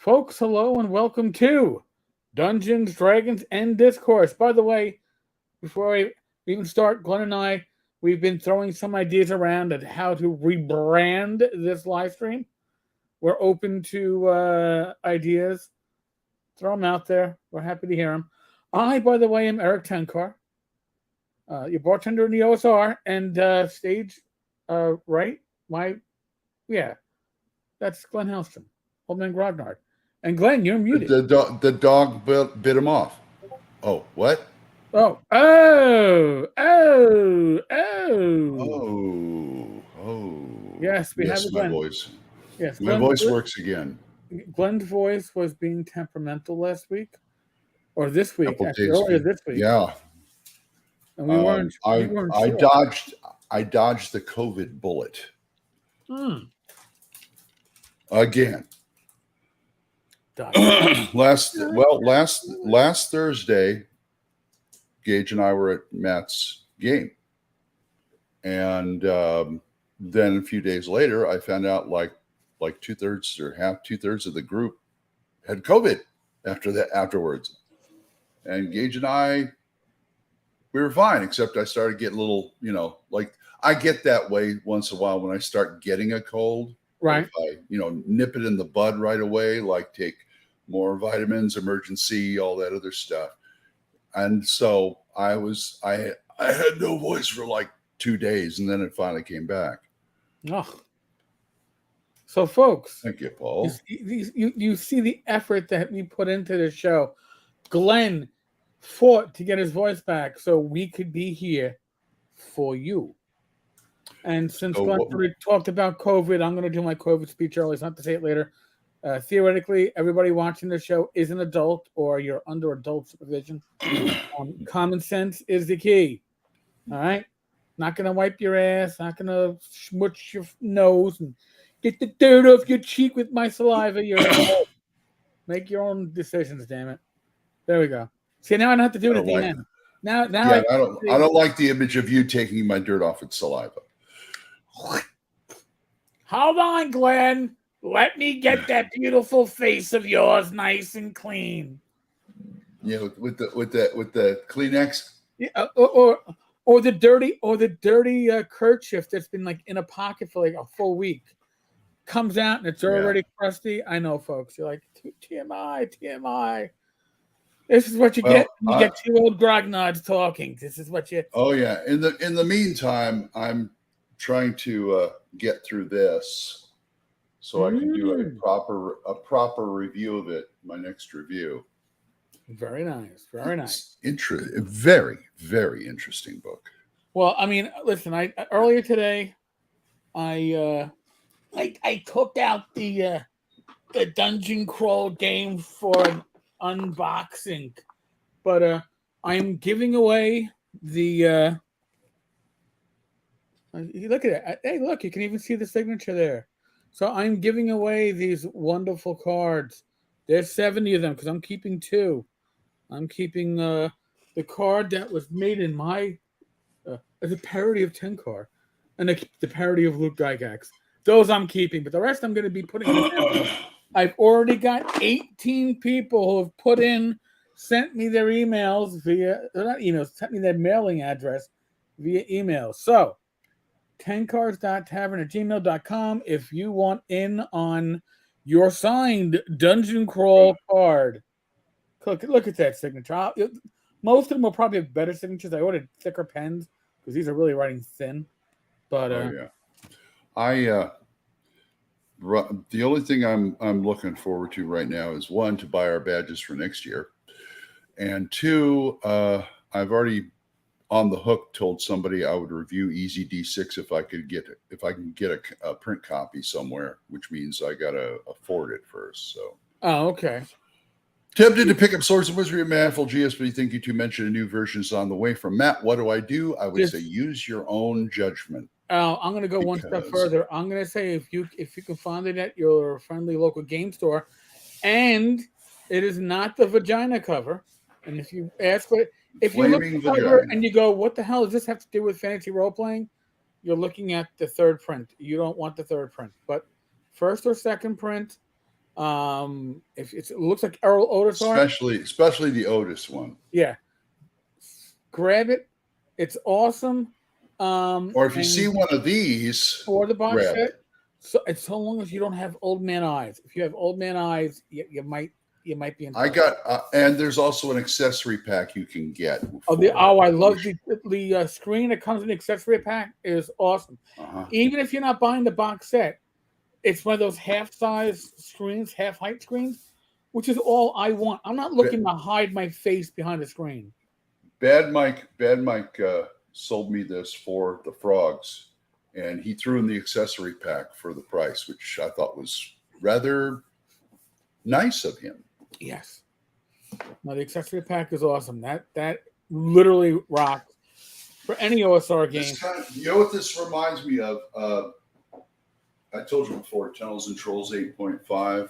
Folks, hello and welcome to Dungeons, Dragons, and Discourse. By the way, before I even start, Glenn and I, we've been throwing some ideas around at how to rebrand this live stream. We're open to ideas. Throw them out there. We're happy to hear them. I, by the way, am Eric Tenkar, your bartender in the OSR, and stage right. Yeah, that's Glenn Hellstrom, Old Man Grognard. And Glenn, you're muted. The dog bit him off. Oh, what? Oh. Yes, we have a Glenn. My voice. Yes, my voice works again. Glenn's voice was being temperamental last week, or this week, actually, earlier this week. Yeah, and we weren't. I dodged the COVID bullet. Again. last Thursday, Gage and I were at Matt's game, and then a few days later, I found out like 2/3 or 2/3 of the group had COVID afterwards, and Gage and I, we were fine, except I started getting a little, like I get that way once in a while when I start getting a cold. Right. If I, nip it in the bud right away, like take more vitamins, emergency, all that other stuff. And so I had no voice for like 2 days, and then it finally came back. Oh. So, folks. Thank you, Paul. You see the effort that we put into the show. Glenn fought to get his voice back so we could be here for you. And since Glenn already talked about COVID, I'm going to do my COVID speech early. It's not to say it later. Theoretically, everybody watching the show is an adult or you're under adult supervision. Common sense is the key. All right? Not going to wipe your ass. Not going to smooch your nose and get the dirt off your cheek with my saliva. You're an adult. Make your own decisions, damn it. There we go. See, now I don't have to do it at the end. Now I don't like the image of you taking my dirt off with saliva. Hold on, Glenn. Let me get that beautiful face of yours nice and clean. Yeah, with the Kleenex. Yeah, or the dirty kerchief that's been like in a pocket for like a full week. Comes out and it's already crusty. I know, folks. You're like, TMI. This is what you get when you get two old grognods talking. This is what you. Oh yeah. In the meantime, I'm trying to get through this so I can do a proper review of it. My next review. Very nice. Very nice. Very, very interesting book. Well, I mean, listen. Earlier today, I took out the dungeon crawl game for an unboxing, but I'm giving away the. Look at it. Hey, look! You can even see the signature there. So I'm giving away these wonderful cards. There's 70 of them because I'm keeping 2. I'm keeping the card that was made in my as a parody of Tenkar, and the parody of Luke Gygax. Those I'm keeping, but the rest I'm going to be putting in the mail. I've already got 18 people who have sent me their emails sent me their mailing address via email. So, tenkars.tavern@gmail.com if you want in on your signed dungeon crawl card. Look at that signature. Most of them will probably have better signatures. I ordered thicker pens because these are really writing thin. But the only thing I'm looking forward to right now is 1, to buy our badges for next year, and 2, I've already on the hook told somebody I would review Easy D6 if I can get a print copy somewhere, which means I gotta afford it first. So okay. Tempted to pick up Swords of Wizardry and Manifold GS, but think you two mentioned a new version is on the way from Matt. What do? I would say use your own judgment. I'm going to go one step further. I'm going to say if you can find it at your friendly local game store, and it is not the vagina cover. And if you ask for it, if you look at the cover and you go, what the hell does this have to do with fantasy role playing? You're looking at the third print. You don't want the third print, but first or second print. If it looks like Errol Otis art, especially the Otis one. yeah, grab it. It's awesome. Or if you see one of these, or the box grab set. it. So it's so long as you don't have old man eyes. If you have old man eyes, you might be in. I got, and there's also an accessory pack you can get. I love the screen that comes in the accessory pack is awesome. Even if you're not buying the box set, it's one of those half-size screens, half-height screens, which is all I want. I'm not looking to hide my face behind the screen. Bad Mike sold me this for the frogs, and he threw in the accessory pack for the price, which I thought was rather nice of him. Yes. No, the accessory pack is awesome. That literally rocks for any OSR game. You know what this reminds me of? I told you before, Tunnels and Trolls 8.5,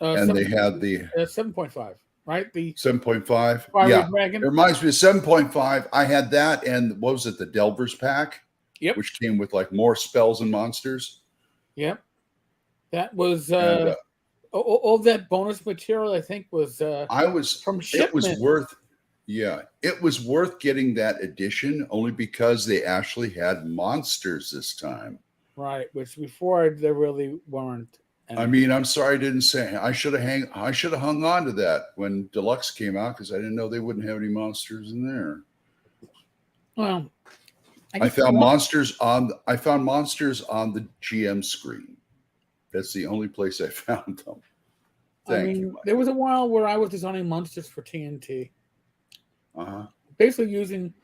and they had the 7.5, right? The 7.5. Yeah, Dragon. It reminds me of 7.5. I had that, and what was it? The Delvers pack. Yep. Which came with like more spells and monsters. Yep. That was all that bonus material. I think was from shipment. It was worth getting that edition only because they actually had monsters this time. Right, which before there really weren't. I mean, I'm sorry I didn't say. I should have hung on to that when Deluxe came out because I didn't know they wouldn't have any monsters in there. Well, I found monsters on the GM screen. That's the only place I found them. Thank you. There was a while where I was designing monsters for TNT. Basically using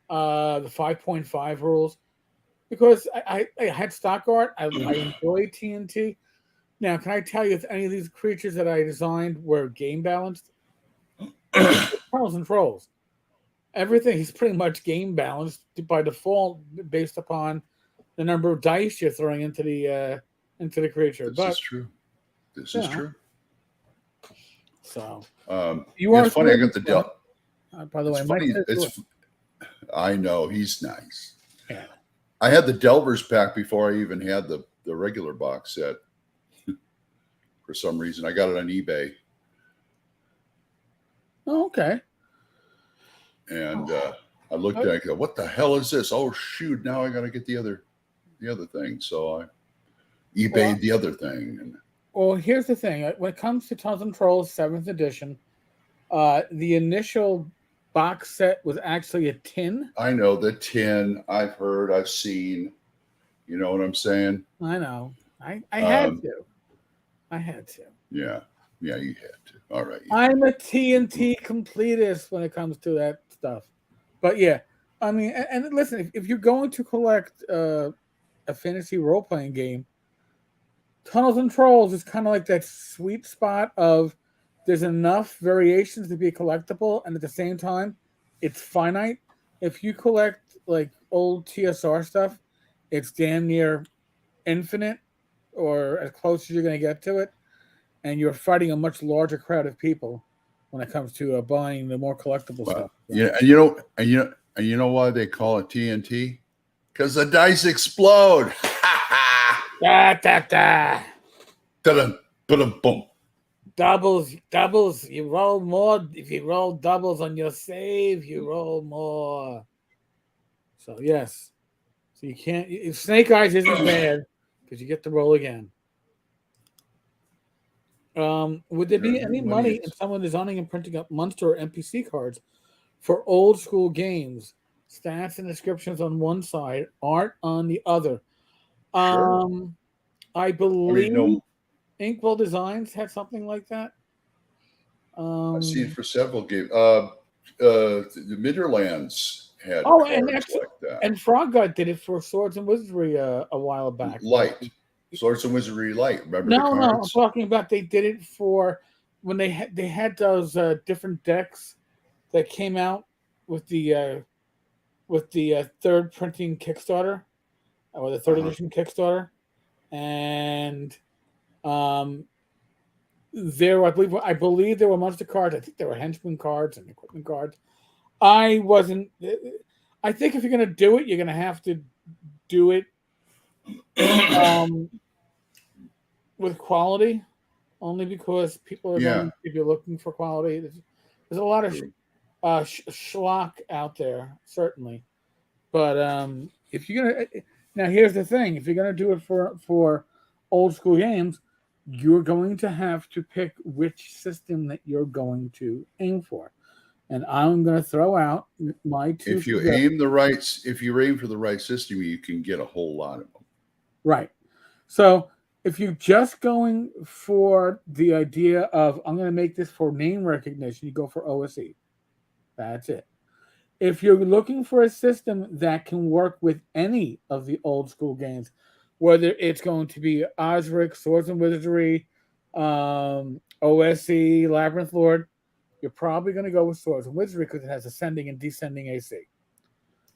the 5.5 rules because I had stock art. I enjoyed TNT. Now, can I tell you if any of these creatures that I designed were game balanced? Tunnels and Trolls. Everything is pretty much game balanced by default based upon the number of dice you're throwing into the creature. This is true. This is true. So it's funny. I got the Delvers. By the way, I know he's nice. Yeah. I had the Delvers pack before I even had the regular box set. For some reason, I got it on eBay. Oh, okay. And I looked at it and go, what the hell is this? Oh, shoot. Now I got to get the other thing. So I eBayed the other thing. Well, here's the thing. When it comes to Tunnels and Trolls 7th edition, the initial box set was actually a tin. I know the tin. I've heard. I've seen. You know what I'm saying? I know. I had to. I had to. Yeah. Yeah, you had to. All right. I'm a TNT completist when it comes to that stuff. But yeah, I mean, and listen, if you're going to collect a fantasy role-playing game, Tunnels and Trolls is kind of like that sweet spot of there's enough variations to be collectible, and at the same time, it's finite. If you collect like old TSR stuff, it's damn near infinite or as close as you're going to get to it. And you're fighting a much larger crowd of people when it comes to buying the more collectible stuff. Yeah, and you know why they call it TNT? Because the dice explode. Boom. Doubles. You roll more. If you roll doubles on your save, you roll more. So yes. So you can't. If Snake Eyes isn't bad because you get to roll again. Would there be any money in someone designing and printing up monster or NPC cards for old school games? Stats and descriptions on one side, art on the other. Sure. I believe Inkwell Designs had something like that. I've seen it for several games. The Midderlands had cards like that. And Frog God did it for Swords and Wizardry a while back. Light. Swords and Wizardry Light. Remember the cards? No, I'm talking about they did it for when they had those different decks that came out with the third printing Kickstarter or the third edition Kickstarter, and there I believe there were monster cards. I think there were henchman cards and equipment cards. I think if you're gonna do it, you're gonna have to do it with quality. only because people are Yeah. going to be looking for quality. There's a lot of True. schlock out there, certainly. But if you're gonna now, here's the thing: if you're gonna do it for old school games, you're going to have to pick which system that you're going to aim for. And I'm going to throw out my two. If you aim for the right system, you can get a whole lot of them. Right. So if you're just going for the idea of I'm going to make this for name recognition, you go for OSE. That's it. If you're looking for a system that can work with any of the old school games, whether it's going to be Osric, Swords and Wizardry, OSE, Labyrinth Lord, you're probably going to go with Swords and Wizardry because it has ascending and descending AC.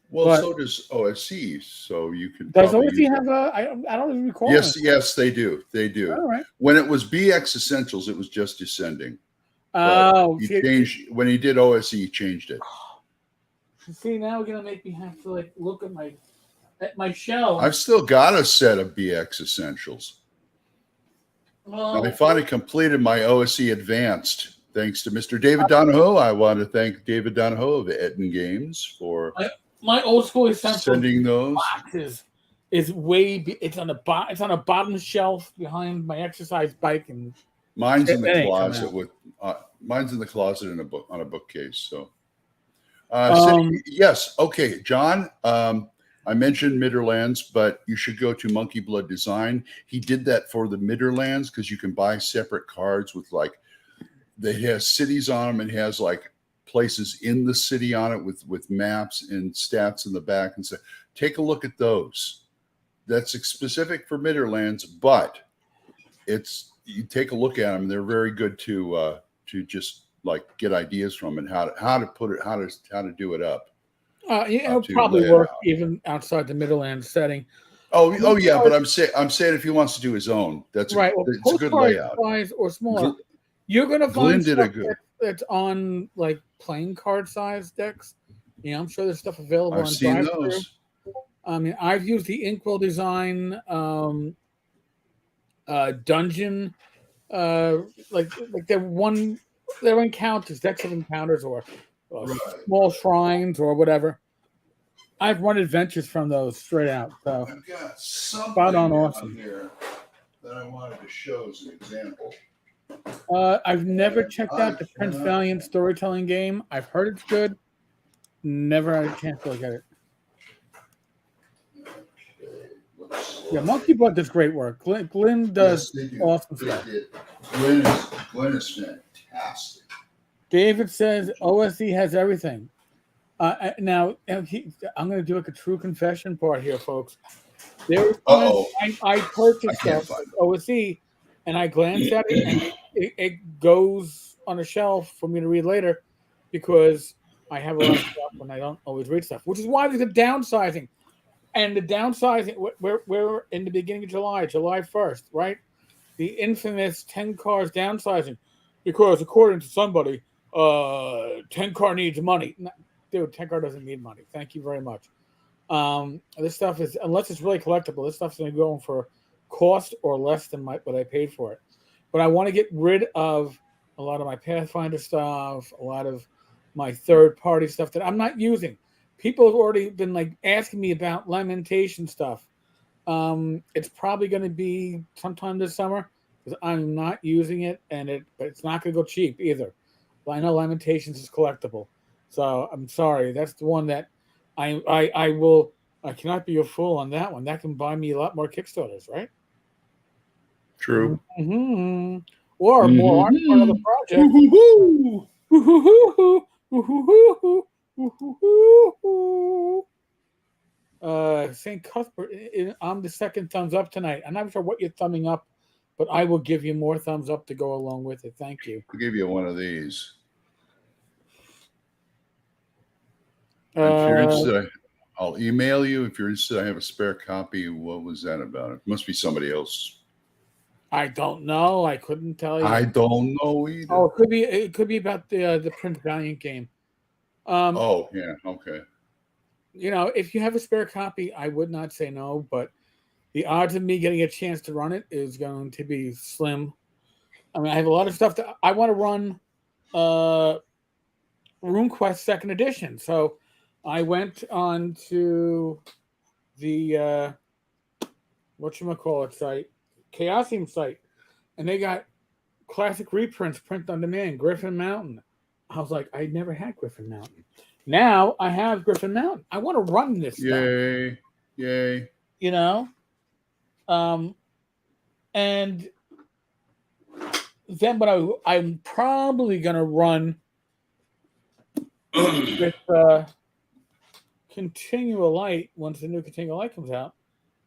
Well, But so does OSE, so you could does probably OSE have a? I don't even recall. Yes, they do. They do. All right. When it was BX Essentials, it was just descending. Oh, he changed when he did OSE. He changed it. See, now we're gonna make me have to like look at my shelf. I've still got a set of BX Essentials. Well, I finally completed my OSE Advanced thanks to Mr. David Donahoe. I want to thank David Donahoe of Etten Games for my old school Essentials sending those boxes. It's on a bottom shelf behind my exercise bike, and mine's in the closet mine's in the closet in a book on a bookcase. So, yes, okay, John. I mentioned Midderlands, but you should go to Monkey Blood Design. He did that for the Midderlands because you can buy separate cards with they has cities on them and has like places in the city on it with maps and stats in the back, and so take a look at those. That's specific for Midderlands, but you take a look at them. They're very good to just like get ideas from and how to put it, how to do it up. It'll probably work even outside the Midlands setting. Oh yeah, but I'm saying if he wants to do his own, that's right. It's a good layout. Size or smaller, you're going to find stuff that's on like playing card size decks. I'm sure there's stuff available. I've seen those. I mean, I've used the Inkwell Design dungeon, like they're encounters, decks of encounters, or small shrines or whatever. I've run adventures from those straight out. So I've got something spot on awesome here that I wanted to show as an example. I've never checked out the Prince Valiant storytelling game. I've heard it's good. Never had a chance to look at it. Yeah, Monkey Blood does great work. Glen does awesome stuff. Glen is fantastic. David says OSE has everything. Now, I'm going to do like a true confession part here, folks. There was I purchased OSE, and I glanced at it, and it goes on a shelf for me to read later because I have a lot of stuff and I don't always read stuff, which is why there's a downsizing. And the downsizing, we're in the beginning of July 1st, right? The infamous Tenkar downsizing, because according to somebody, Tenkar needs money. Dude, Tenkar doesn't need money. Thank you very much. This stuff is, unless it's really collectible, this stuff's going to go for cost or less than what I paid for it. But I want to get rid of a lot of my Pathfinder stuff, a lot of my third-party stuff that I'm not using. People have already been like asking me about Lamentation stuff. It's probably going to be sometime this summer because I'm not using it, but it's not going to go cheap either. But I know Lamentations is collectible, so I'm sorry. That's the one that I will. I cannot be a fool on that one. That can buy me a lot more Kickstarters, right? True. Mm-hmm. Or more art for another project. St. Cuthbert, I'm the second thumbs up tonight. I'm not sure what you're thumbing up, but I will give you more thumbs up to go along with it. Thank you. I'll give you one of these. If you're interested, I'll email you. If you're interested, I have a spare copy. What was that about? It must be somebody else. I don't know. I couldn't tell you. I don't know either. Oh, it could be about the Prince Valiant game. Oh yeah, okay. If you have a spare copy, I would not say no, but the odds of me getting a chance to run it is going to be slim. I mean, I have a lot of stuff that I want to run. RuneQuest Second Edition. So I went on to the whatchamacallit site, Chaosium site, and they got classic reprints, print on demand, Griffin Mountain. I was like, I never had Griffin Mountain. Now I have Griffin Mountain. I want to run this stuff. Yay. You know? And then what I'm probably gonna run with Continual Light, once the new Continual Light comes out,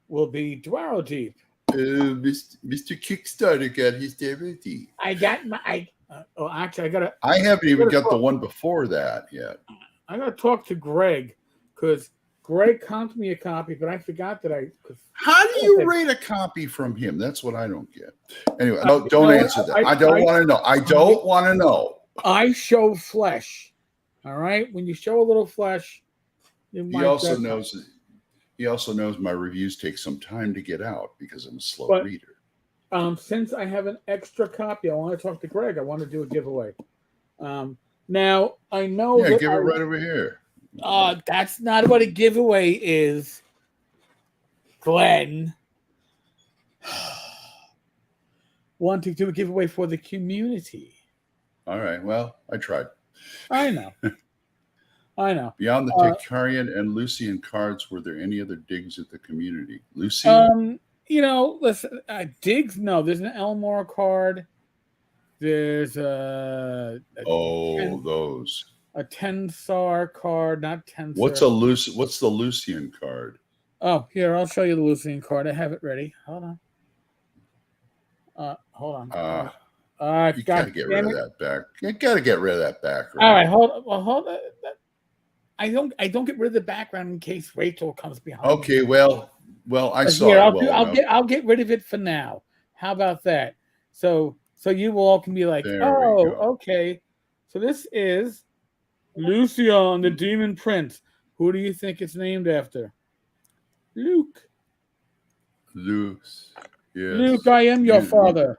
will be Dwaro Deep. Mr. Kickstarter got his DVD. I got my. Actually, I haven't even got the one before that yet. I gotta talk to Greg because Greg comped me a copy, but I forgot that How do you rate a copy from him? That's what I don't get. Anyway, don't answer that. I don't want to know. I don't want to know. I show flesh. All right, when you show a little flesh, he also knows my reviews take some time to get out because I'm a slow reader. Since I have an extra copy, I want to talk to Greg. I want to do a giveaway. Now I know. Yeah, give it right over here. That's not what a giveaway is, Glenn. Want to do a giveaway for the community. All right. Well, I tried. I know. Beyond the Tenkarian and Lucian cards, were there any other digs at the community? Lucian? Listen, digs. No, there's an Elmore card. There's those. A Tensar card, not Tensar. What's the Lucian card? Oh, here, I'll show you the Lucian card. I have it ready. Hold on. You gotta get rid of that back. You gotta get rid of that background. All right, hold on. I don't get rid of the background in case Rachel comes behind. Okay, me. well, I saw it. I'll get rid of it for now. How about that? So you all can be like, okay. So this is Lucian, the Demon Prince. Who do you think it's named after? Luke. Yes. Luke, I am your father.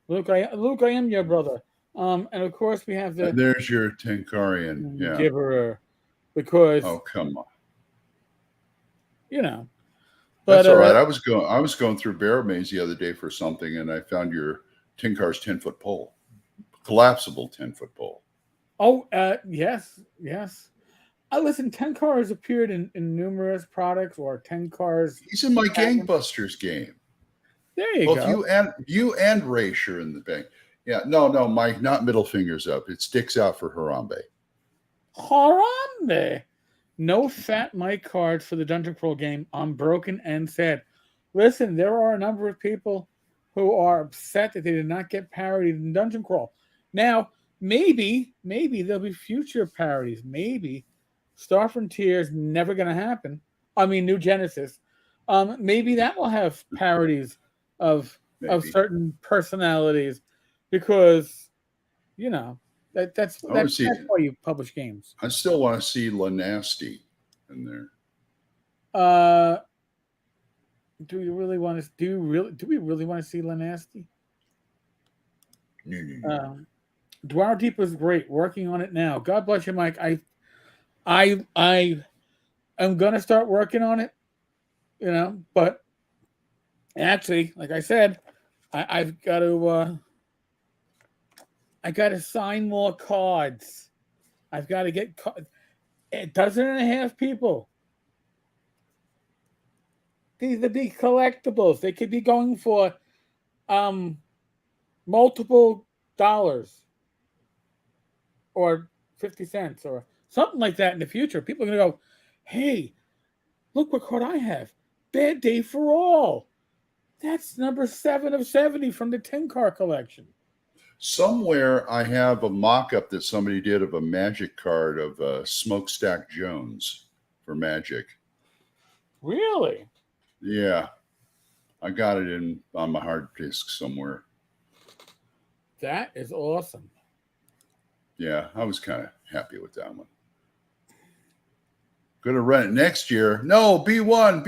Luke, I am your brother. And of course we have the. There's your Tenkarian. Yeah. Giverer, because. Oh, come on. But, that's all right. I was going through Bear Maze the other day for something, and I found your Tenkar's 10-foot pole, collapsible 10-foot pole. Oh, yes. Listen, Tenkar has appeared in numerous products, or Tenkar's. He's in my Gangbusters game. There you go. You and Raish are in the bank. Yeah, no, Mike, not middle fingers up. It sticks out for Harambe. Harambe. No Fat Mike cards for the Dungeon Crawl game. I'm broken and sad. Listen, there are a number of people who are upset that they did not get parodied in Dungeon Crawl. Now, maybe there'll be future parodies. Maybe Star Frontier is never going to happen. I mean, New Genesis. Maybe that will have parodies of certain personalities, because that's why you publish games. I still want to see Lanasty in there. Do we really want to see Lanasty? Dwar Deep was great. Working on it now. God bless you, Mike. I am gonna start working on it. But actually, like I said, I've got to. I got to sign more cards. I've got to get a dozen and a half people. These would be collectibles. They could be going for multiple dollars or 50 cents or something like that in the future. People are going to go, hey, look what card I have. Bad Day for All. That's number 7 of 70 from the Tenkar collection. Somewhere I have a mock-up that somebody did of a Magic card of Smokestack Jones for Magic. Really? Yeah. I got it on my hard disk somewhere. That is awesome. Yeah, I was kind of happy with that one. Going to run it next year. No, B1.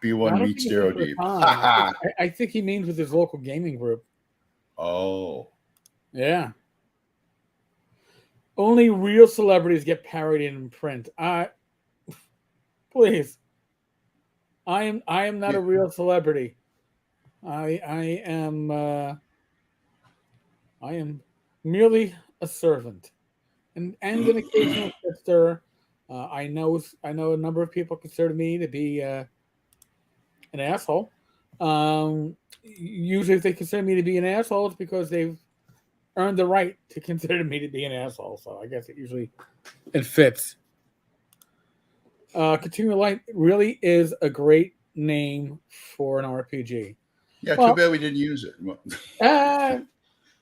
B1 meets Darrow Deep. I think he means with his local gaming group. Oh. Yeah. Only real celebrities get parodied in print. Please. I am not Yeah. a real celebrity. I am I am merely a servant and an occasional sister. I know a number of people consider me to be an asshole. Usually, if they consider me to be an asshole, it's because they've earned the right to consider me to be an asshole. So I guess it fits. Continual Light really is a great name for an RPG. Yeah, too Well, bad we didn't use it. uh,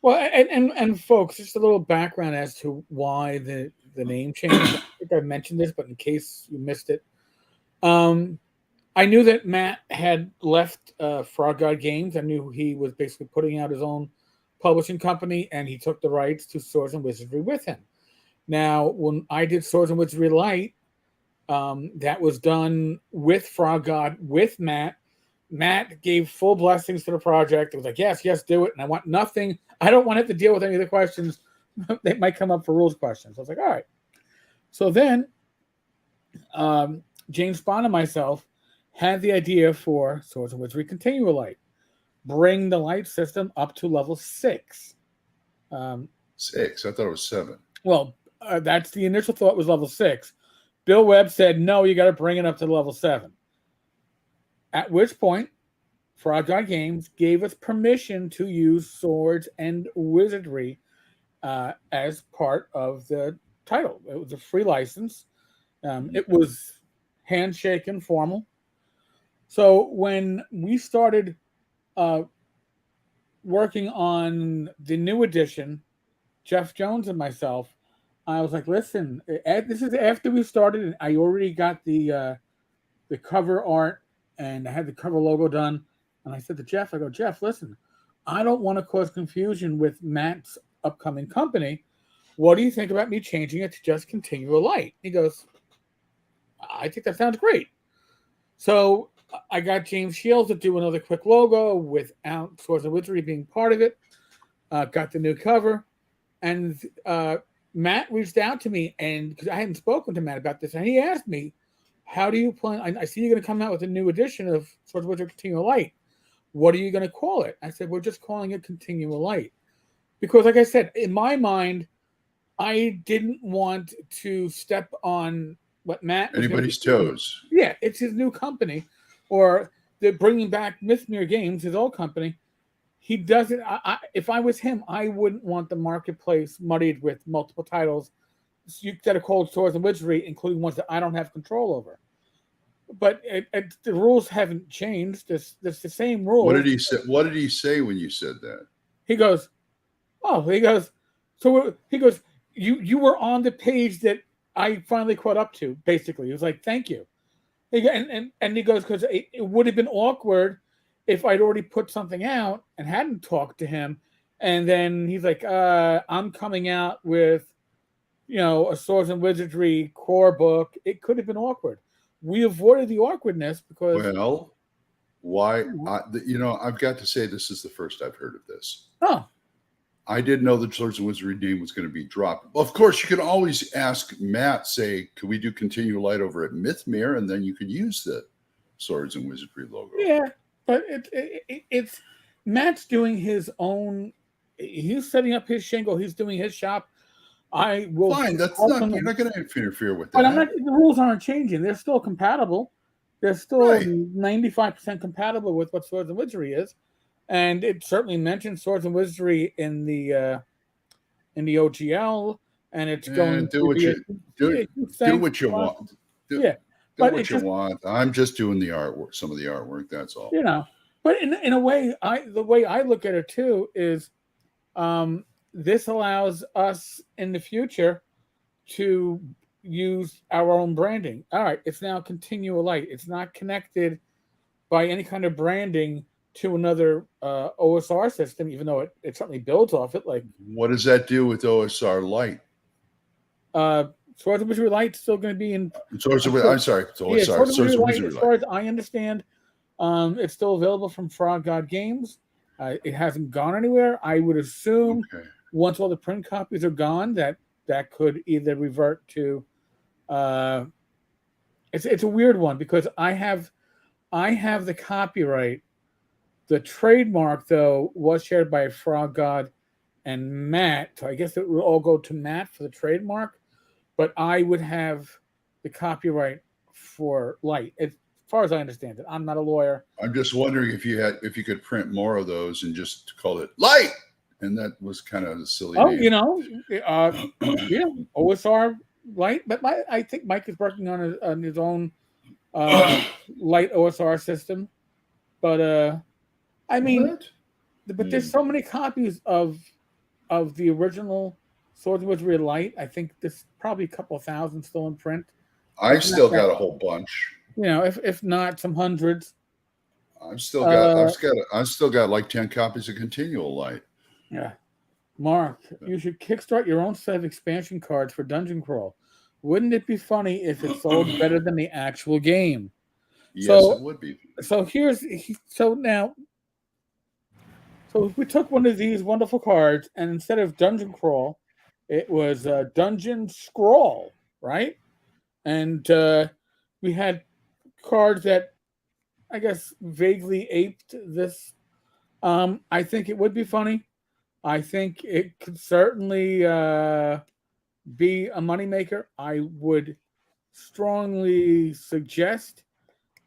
and folks, just a little background as to why the name changed. I think I mentioned this, but in case you missed it, I knew that Matt had left Frog God Games. I knew he was basically putting out his own publishing company, and he took the rights to Swords and Wizardry with him. Now, when I did Swords and Wizardry Light, that was done with Frog God, with Matt. Matt gave full blessings to the project. It was like, yes, do it. And I want nothing. I don't want to have to deal with any of the questions that might come up for rules questions. I was like, all right. So then James Bond and myself had the idea for Swords and Wizardry Continual Light. Bring the light system up to level 6. 6. I thought it was 7. Well, that's the initial thought was level 6. Bill Webb said, no, you got to bring it up to level 7. At which point, Frog God Games gave us permission to use Swords and Wizardry as part of the title. It was a free license. It was handshake and formal. So when we started working on the new edition, Jeff Jones and myself, I was like, listen, this is after we started, and I already got the cover art, and I had the cover logo done. And I said to Jeff, I go, Jeff, listen, I don't want to cause confusion with Matt's upcoming company. What do you think about me changing it to just Continual Light? He goes, I think that sounds great. So I got James Shields to do another quick logo without Swords and Wizardry being part of it. Got the new cover. And Matt reached out to me, and because I hadn't spoken to Matt about this, and he asked me, how do you plan? I see you're going to come out with a new edition of Swords and Wizardry Continual Light. What are you going to call it? I said, we're just calling it Continual Light. Because, like I said, in my mind, I didn't want to step on what Matt was anybody's toes. Yeah, it's his new company, or they're bringing back Mythmere Games, his old company. He doesn't. If I was him, I wouldn't want the marketplace muddied with multiple titles that are called Swords and Wizardry, including ones that I don't have control over. But the rules haven't changed. It's the same rules. What did he say? What did he say when you said that? He goes, you were on the page that I finally caught up to. Basically, he was like, thank you. And he goes, because it would have been awkward if I'd already put something out and hadn't talked to him. And then he's like, I'm coming out with, a Swords and Wizardry core book. It could have been awkward. We avoided the awkwardness because. Well, why? I've got to say, this is the first I've heard of this. Oh. I didn't know the Swords and Wizardry name was going to be dropped. Of course, you can always ask Matt, say, could we do Continual Light over at Mythmere? And then you could use the Swords and Wizardry logo. Yeah, but it's Matt's doing his own. He's setting up his shingle. He's doing his shop. I will. Fine, that's not. You're not going to interfere with that. But I'm not. The rules aren't changing. They're still compatible. They're still 95% compatible with what Swords and Wizardry is, and it certainly mentions Swords and Wizardry in the OGL, and it's going do what you want. Do what you want. I'm just doing the artwork, some of the artwork. That's all. But in a way, the way I look at it too is, this allows us in the future to use our own branding. All right, it's now Continual Light. It's not connected by any kind of branding to another OSR system, even though it certainly builds off it. Like, what does that do with OSR Light? Swords and Wizardry Light still going to be in. Swords and Wizardry. I'm sorry. Swords and Wizardry Light. As far as I understand, it's still available from Frog God Games. It hasn't gone anywhere. I would assume Okay. once all the print copies are gone, that could either revert to. Uh, it's a weird one because I have the copyright. The trademark though was shared by Frog God and Matt, so I guess it will all go to Matt for the trademark. But I would have the copyright for Light, as far as I understand it. I'm not a lawyer. I'm just wondering if you could print more of those and just call it Light, and that was kind of a silly Oh, name. yeah, OSR Light, but I think Mike is working on his own Light OSR system. But I mean, What? but there's so many copies of the original Swords and Wizardry Light. I think there's probably a couple thousand still in print. I've still got a whole bunch. If not some hundreds. I've still got like 10 copies of Continual Light. Yeah. Mark, you should kickstart your own set of expansion cards for Dungeon Crawl. Wouldn't it be funny if it sold better than the actual game? Yes, it would be. So we took one of these wonderful cards, and instead of Dungeon Crawl, it was Dungeon Scrawl, right? And we had cards that I guess vaguely aped this. I think it would be funny. I think it could certainly be a moneymaker. I would strongly suggest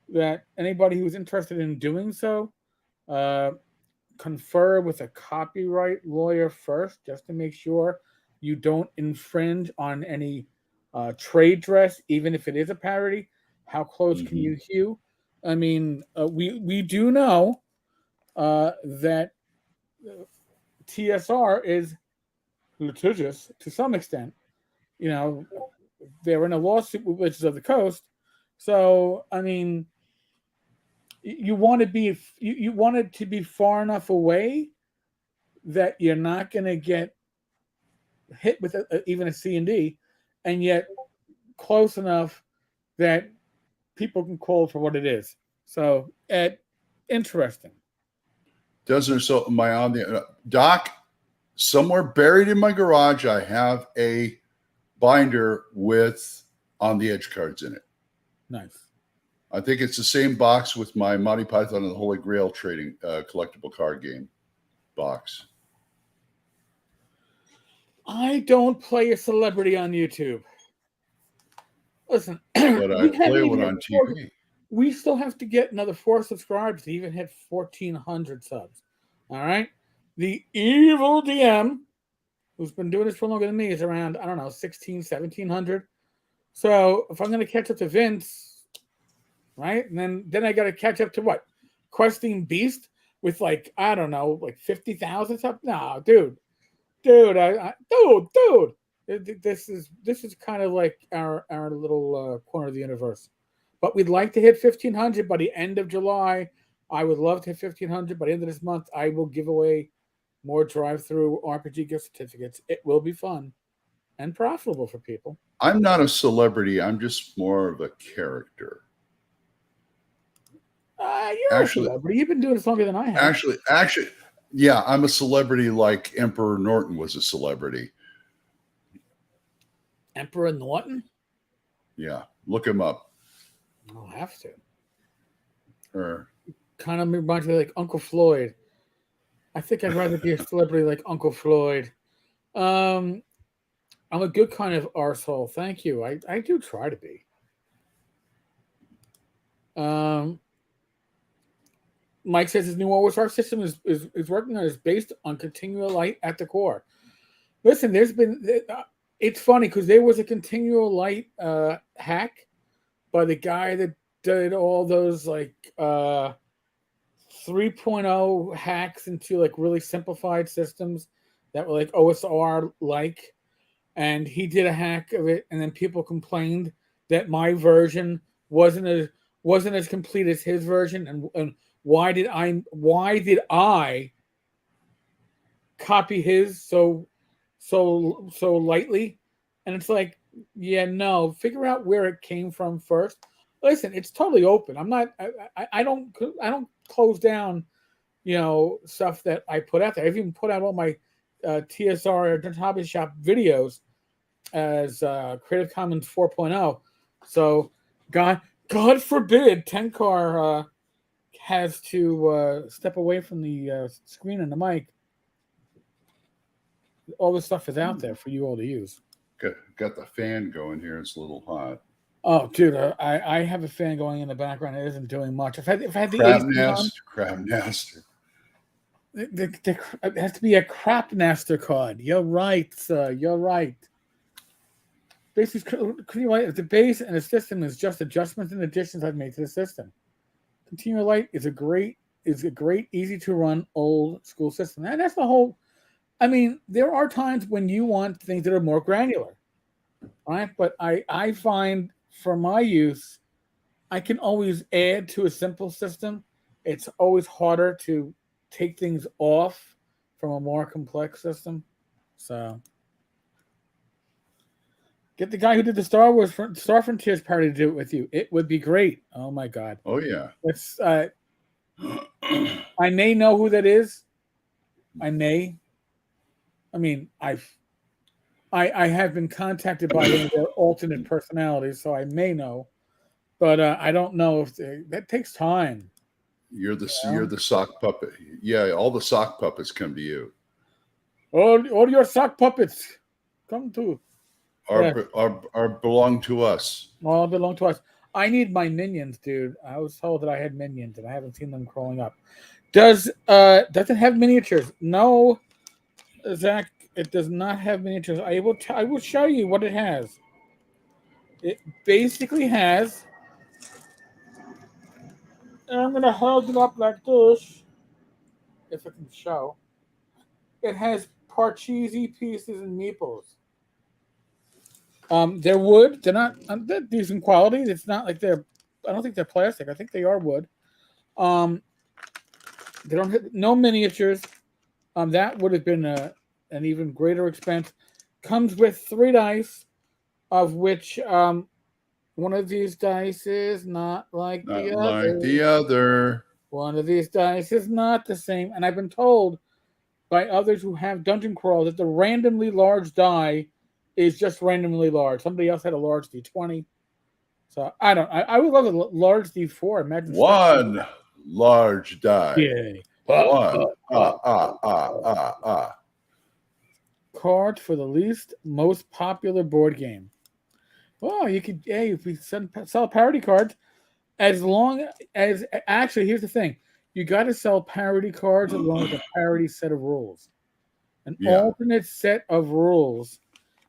that anybody who's interested in doing so confer with a copyright lawyer first, just to make sure you don't infringe on any trade dress, even if it is a parody. How close can you hew? I mean, we do know that TSR is litigious to some extent. They're in a lawsuit with Wizards of the Coast. So, I mean, you want it to be far enough away that you're not going to get hit with even a C&D, and yet close enough that people can call it for what it is. So, interesting. Doc, somewhere buried in my garage, I have a binder with On the Edge cards in it. Nice. I think it's the same box with my Monty Python and the Holy Grail trading collectible card game box. I don't play a celebrity on YouTube. Listen, but I play one on TV. We still have to get another 4 subscribers to even hit 1,400 subs. All right? The evil DM, who's been doing this for longer than me, is around, 1,700. So if I'm going to catch up to Vince, right? And then I got to catch up to what? Questing Beast with 50,000 subs? No, dude. This is kind of like our little corner of the universe. But we'd like to hit 1,500 by the end of July. I would love to hit 1,500 by the end of this month. I will give away more drive-through RPG gift certificates. It will be fun and profitable for people. I'm not a celebrity. I'm just more of a character. You're a celebrity. You've been doing this longer than I have. Actually, yeah, I'm a celebrity like Emperor Norton was a celebrity. Emperor Norton? Yeah, look him up. I'll have to. Kind of reminds me like Uncle Floyd. I think I'd rather be a celebrity like Uncle Floyd. I'm a good kind of arsehole. Thank you. I do try to be. Mike says his new OSR system is working on is based on continual light at the core. Listen, it's funny because there was a continual light hack by the guy that did all those 3.0 hacks into really simplified systems that were like OSR and he did a hack of it, and then people complained that my version wasn't as complete as his version, and why did I copy his so lightly? And it's like, yeah, no, figure out where it came from first. Listen, it's totally open. I don't close down stuff that I put out there. I've even put out all my TSR or Hobby Shop videos as Creative Commons 4.0. So God forbid Tenkar has to step away from the screen and the mic. All this stuff is out there for you all to use. Got the fan going here. It's a little hot. Oh, dude, I have a fan going in the background. It isn't doing much. If I had the crab AC nest, crab nest. it has to be a crap master card. You're right, sir. You're right. Basically, the base and the system is just adjustments and additions I've made to the system. Continual Light is a great, easy to run old school system, and that's the whole. I mean, there are times when you want things that are more granular, right? But I find for my use, I can always add to a simple system. It's always harder to take things off from a more complex system. So get the guy who did the Star Frontiers party to do it with you. It would be great. Oh my God. Oh yeah. It's I may know who that is. I may. I mean, I have been contacted by one of their alternate personalities, so I may know, but I don't know if that takes time. You're the sock puppet. Yeah, all the sock puppets come to you. All your sock puppets come to. Are belong to us. All belong to us. I need my minions, dude. I was told that I had minions, and I haven't seen them crawling up. Does it have miniatures? No, Zach. It does not have miniatures. I will show you what it has. It basically has. And I'm gonna hold it up like this, if I can show. It has Parcheesi pieces and meeples. They're wood. They're not they're decent quality. It's not like they're. I don't think they're plastic. I think they are wood. They don't have no miniatures. That would have been an even greater expense. Comes with 3 dice, of which one of these dice is not like the other. One of these dice is not the same, and I've been told by others who have dungeon crawl that the randomly large die is just randomly large. Somebody else had a large D20. So I would love a large D4. Imagine one large die. Yeah. Card for the least most popular board game. Oh, you could if we sell parody cards, as long as actually here's the thing. You got to sell parody cards along with a parody set of rules. An alternate set of rules.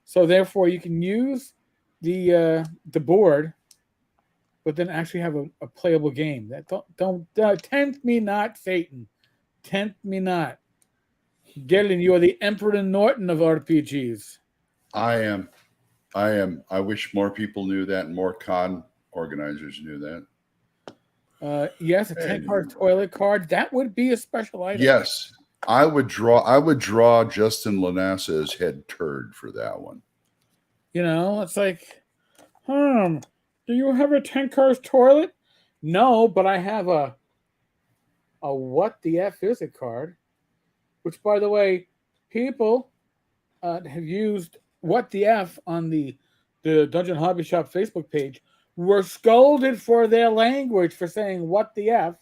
So therefore, you can use the board, but then actually have a playable game. That don't tempt me not, Satan. Tempt me not. Galen, you are the Emperor Norton of RPGs. I am. I wish more people knew that, and more con organizers knew that. Yes, a Tenkar toilet card. That would be a special item. Yes. I would draw Justin Lanassa's head turd for that one. It's like, do you have a Tenkar's toilet? No, but I have a what the F is it card, which, by the way, people have used what the F on the Dungeon Hobby Shop Facebook page were scolded for their language for saying what the F,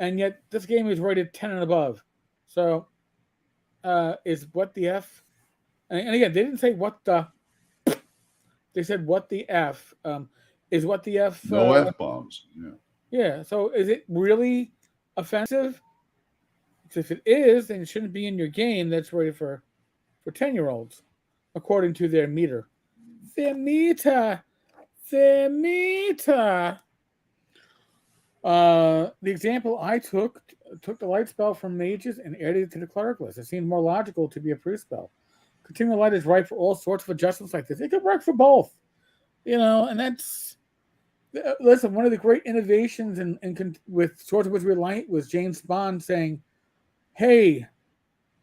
and yet this game is rated 10 and above. So, is what the F, and again, they didn't say what the, they said what the F, is what the F. No F-bombs. Yeah. Yeah. So is it really offensive? If it is, then it shouldn't be in your game that's rated for 10-year-olds, according to their meter. Their meter. The example I took the light spell from mages and added it to the cleric list. It seemed more logical to be a priest spell. Continual Light is right for all sorts of adjustments like this. It could work for both, and that's listen. One of the great innovations with Swords of Wizardry Light was James Bond saying, "Hey,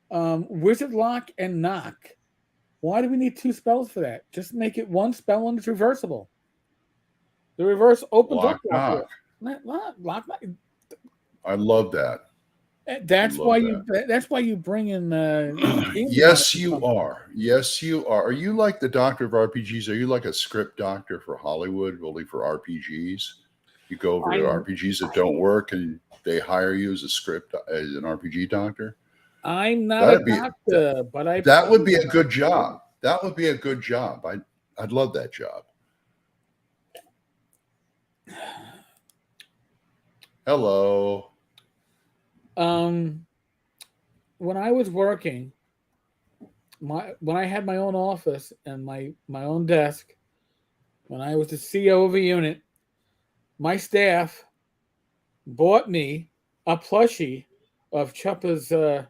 Wizard Lock and Knock. Why do we need 2 spells for that? Just make it 1 spell and it's reversible. The reverse opens Lock, up. Lock. I love that. That's love why that. that's why you bring in Yes, you are. Yes, you are. Are you like the doctor of RPGs? Are you like a script doctor for Hollywood, only for RPGs? You go over to RPGs that don't work, and they hire you as an RPG doctor. I'm not a That'd be doctor, but I that would be a good job. That would be a good job. I'd love that job. Hello. When I was working, when I had my own office and my own desk, when I was the CEO of a unit, my staff bought me a plushie of Chuppa's uh,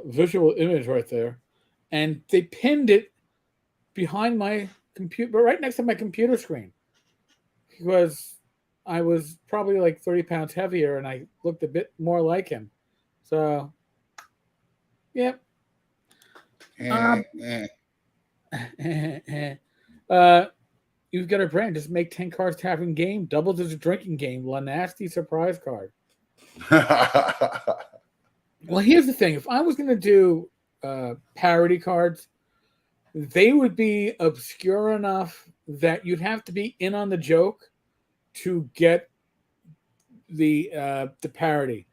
visual image right there, and they pinned it behind my computer, right next to my computer screen, because I was probably like 30 pounds heavier and I looked a bit more like him. So, yep. You've got a brand. Just make Tenkar's Tavern game doubles as a drinking game. La Nasty surprise card. Well, here's the thing. If I was going to do parody cards, they would be obscure enough that you'd have to be in on the joke to get the parody.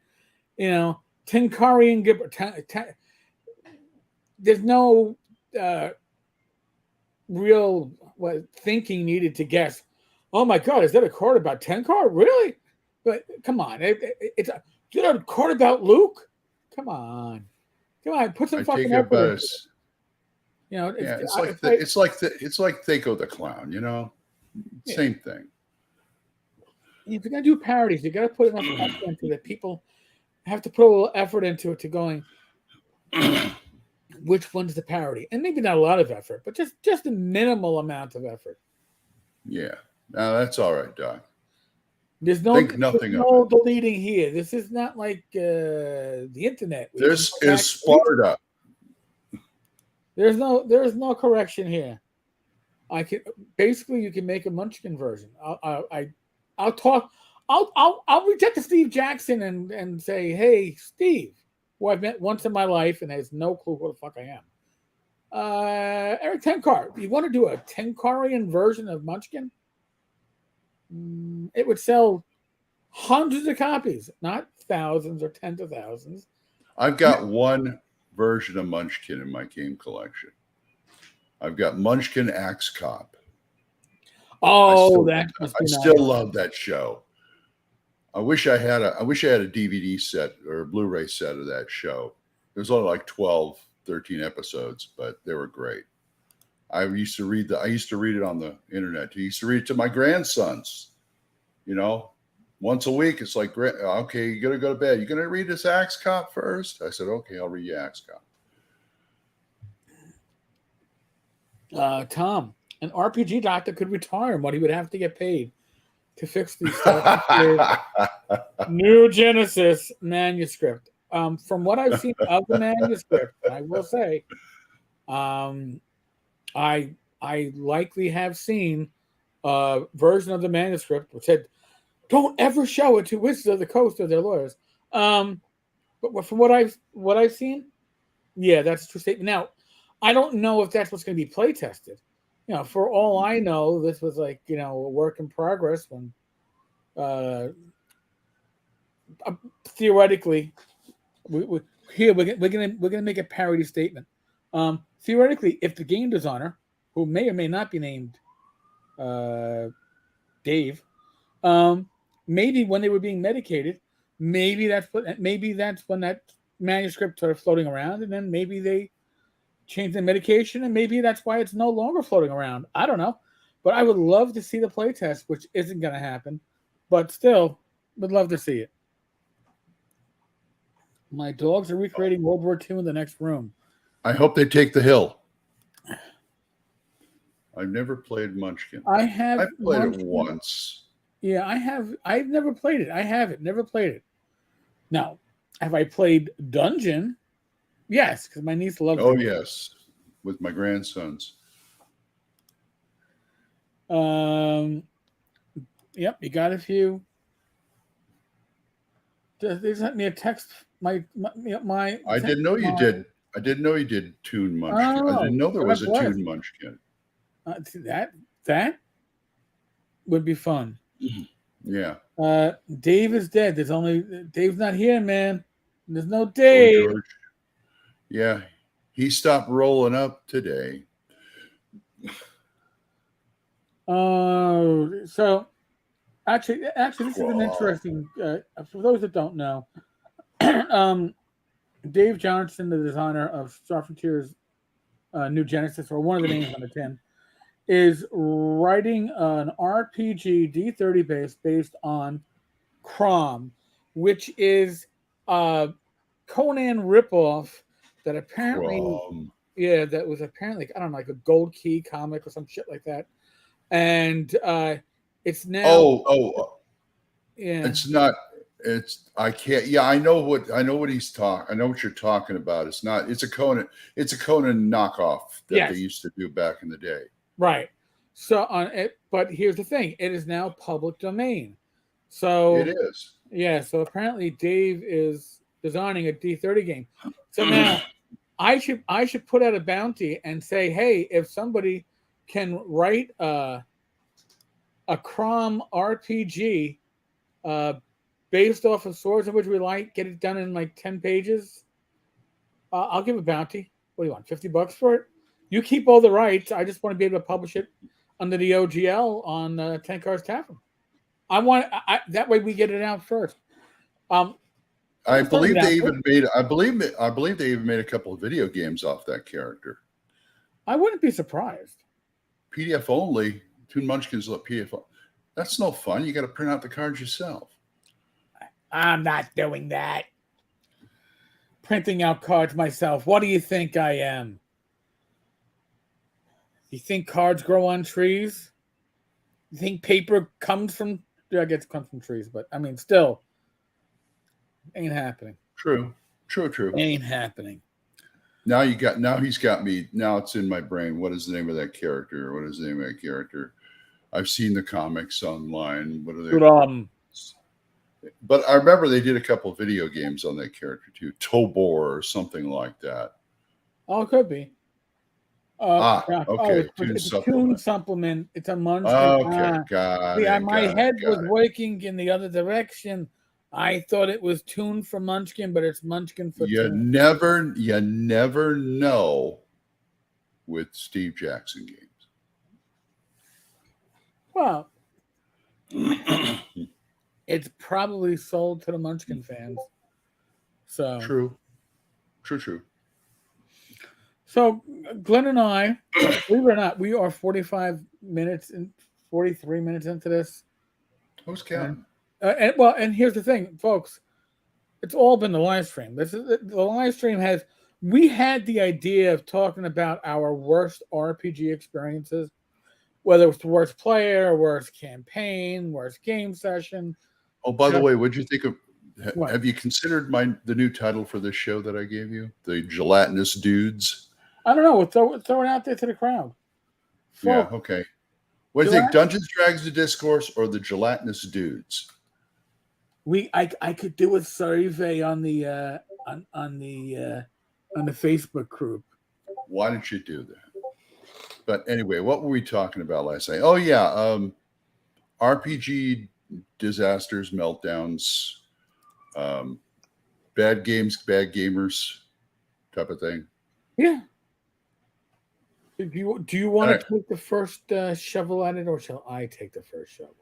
You know, Tenkarian Gibber. There's no real thinking needed to guess. Oh my God, is that a card about Tenkar? Really? But come on, it's a card about Luke. Come on, put some fucking effort into it. You know, yeah, it's like Thaco the Clown. You know, same thing. If you're gonna do parodies, you got to put enough effort into it. People have to put a little effort into it to going. Which one's the parody? And maybe not a lot of effort, but just a minimal amount of effort. Yeah, no, that's all right, Doc. There's no deleting here. This is not like the internet. This is Sparta. There's no correction here. You can make a Munchkin version. I'll talk. I'll reach out to Steve Jackson and say, hey, Steve, who I've met once in my life and has no clue who the fuck I am. Eric Tenkar, you want to do a Tenkarian version of Munchkin? It would sell hundreds of copies, not thousands or tens of thousands. I've got one version of Munchkin in my game collection. I've got Munchkin Axe Cop. Oh, I still love that show. I wish I had a DVD set or a Blu-ray set of that show. There's only like 12, 13 episodes, but they were great. I used to read it on the internet. I used to read it to my grandsons. You know, once a week. It's like, okay, you gotta go to bed. You gonna read this Axe Cop first? I said, okay, I'll read you Axe Cop. Tom, an RPG doctor could retire, but he would have to get paid to fix these stuff. New Genesis manuscript. From what I've seen of the manuscript, I will say, I likely have seen a version of the manuscript which said, "Don't ever show it to Wizards of the Coast or their lawyers." But from what I've seen, yeah, that's a true statement. Now, I don't know if that's what's going to be play tested. You know, for all I know, this was like, you know, a work in progress when theoretically we're gonna make a parody statement. Theoretically, if the game designer, who may or may not be named Dave, maybe when they were being medicated, maybe that's when that manuscript started floating around, and then maybe they changed the medication, and maybe that's why it's no longer floating around. I don't know, but I would love to see the playtest, which isn't going to happen, but still would love to see it. My dogs are recreating World War II in the next room. I hope they take the hill. I've never played Munchkin. I've played Munchkin. It once. Yeah, I have. I've never played it. I haven't. Never played it. Now, have I played Dungeon? Yes, because my niece loves it. Oh, yes. With my grandsons. Yep, you got a few. They sent me a text. My I didn't know you did. I didn't know you did Toon Munchkin. I didn't know there was a Toon Munchkin. See, that would be fun. Yeah. Dave is dead. Dave's not here, man. There's no Oh, Dave. George. Yeah, he stopped rolling up today. Oh, so actually, this is an interesting. For those that don't know, Dave Johnson, the designer of Star Frontier's New Genesis, or one of the names on the tin, is writing an RPG D30 based on Crom, which is a Conan ripoff that apparently, that was apparently, I don't know, like a Gold Key comic or some shit like that. And it's now. Yeah. It's not. I can't. Yeah, I know what he's talking. I know what you're talking about. It's not. It's a Conan knockoff that they used to do back in the day. Right. So on it, but here's the thing: it is now public domain. So it is. Yeah. So apparently, Dave is designing a D30 game. So now, I should put out a bounty and say, hey, if somebody can write a Crom RPG based off of Swords of Which We Light, get it done in like 10 pages, I'll give a bounty. What do you want, $50 for it? You keep all the rights. I just want to be able to publish it under the OGL on Tenkar's Tavern. That way we get it out first. I believe they even made a couple of video games off that character. I wouldn't be surprised. PDF only. Toon Munchkin's PDF. That's no fun. You got to print out the cards yourself. I'm not doing that. Printing out cards myself. What do you think I am? You think cards grow on trees? You think paper comes from? I guess it comes from trees, but I mean, still, ain't happening. True. Ain't happening. Now he's got me. Now it's in my brain. What is the name of that character? I've seen the comics online. What are they? But I remember they did a couple of video games on that character too. Tobor or something like that. Oh, it could be. Okay. It's a Toon supplement. It's a Munchkin. Okay, got it. My head was working in the other direction. I thought it was Toon for Munchkin, but it's Munchkin for Toon. You never know with Steve Jackson games. Well, it's probably sold to the Munchkin fans. So True. So Glenn and I, believe it or not, we are 43 minutes into this. Who's counting? And here's the thing, folks. It's all been the live stream. The live stream we had the idea of talking about our worst RPG experiences, whether it was the worst player, worst campaign, worst game session. Oh, by the way, what'd you think of? Have you considered the new title for this show that I gave you? The Gelatinous Dudes. I don't know. We'll throw it out there to the crowd. Yeah. Okay. What do you think? Dungeons, Dragons, and Discourse, or the Gelatinous Dudes? I could do a survey on the Facebook group. Why don't you do that? But anyway, what were we talking about last night? Oh yeah, RPG disasters, meltdowns, bad games, bad gamers, type of thing. Yeah. Do you want to take the first shovel at it, or shall I take the first shovel?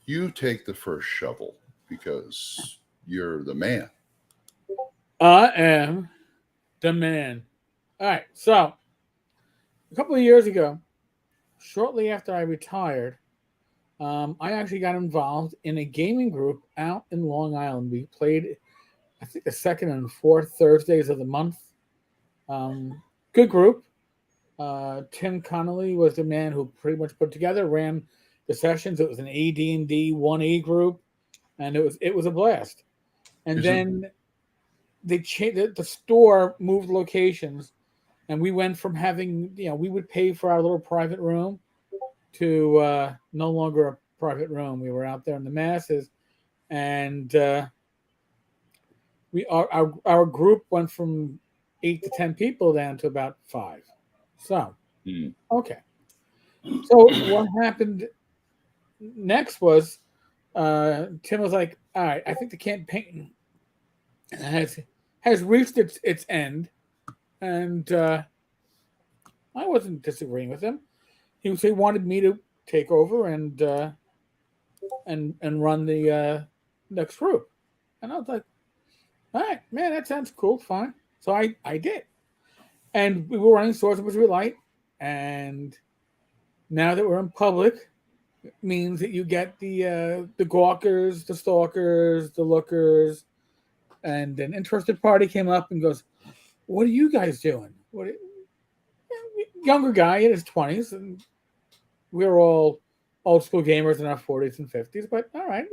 You take the first shovel because you're the man. I am the man. All right. So a couple of years ago, shortly after I retired, I actually got involved in a gaming group out in Long Island. We played, I think, the second and fourth Thursdays of the month. Good group. Tim Connolly was the man who pretty much ran the sessions. It was an AD&D 1E group, and it was a blast. And then they changed. The store moved locations, and we went from having, we would pay for our little private room to no longer a private room. We were out there in the masses, and our group went from 8 to 10 people down to about 5. So okay. So what happened next was Tim was like, "All right, I think the campaign has reached its end," and I wasn't disagreeing with him. He wanted me to take over and run the next group, and I was like, "All right, man, that sounds cool, fine." So I did, and we were running Swords of Which We Light, and now that we're in public, it means that you get the gawkers, the stalkers, the lookers, and an interested party came up and goes, "What are you guys doing?" Younger guy in his 20s, and we're all old school gamers in our 40s and 50s. But all right,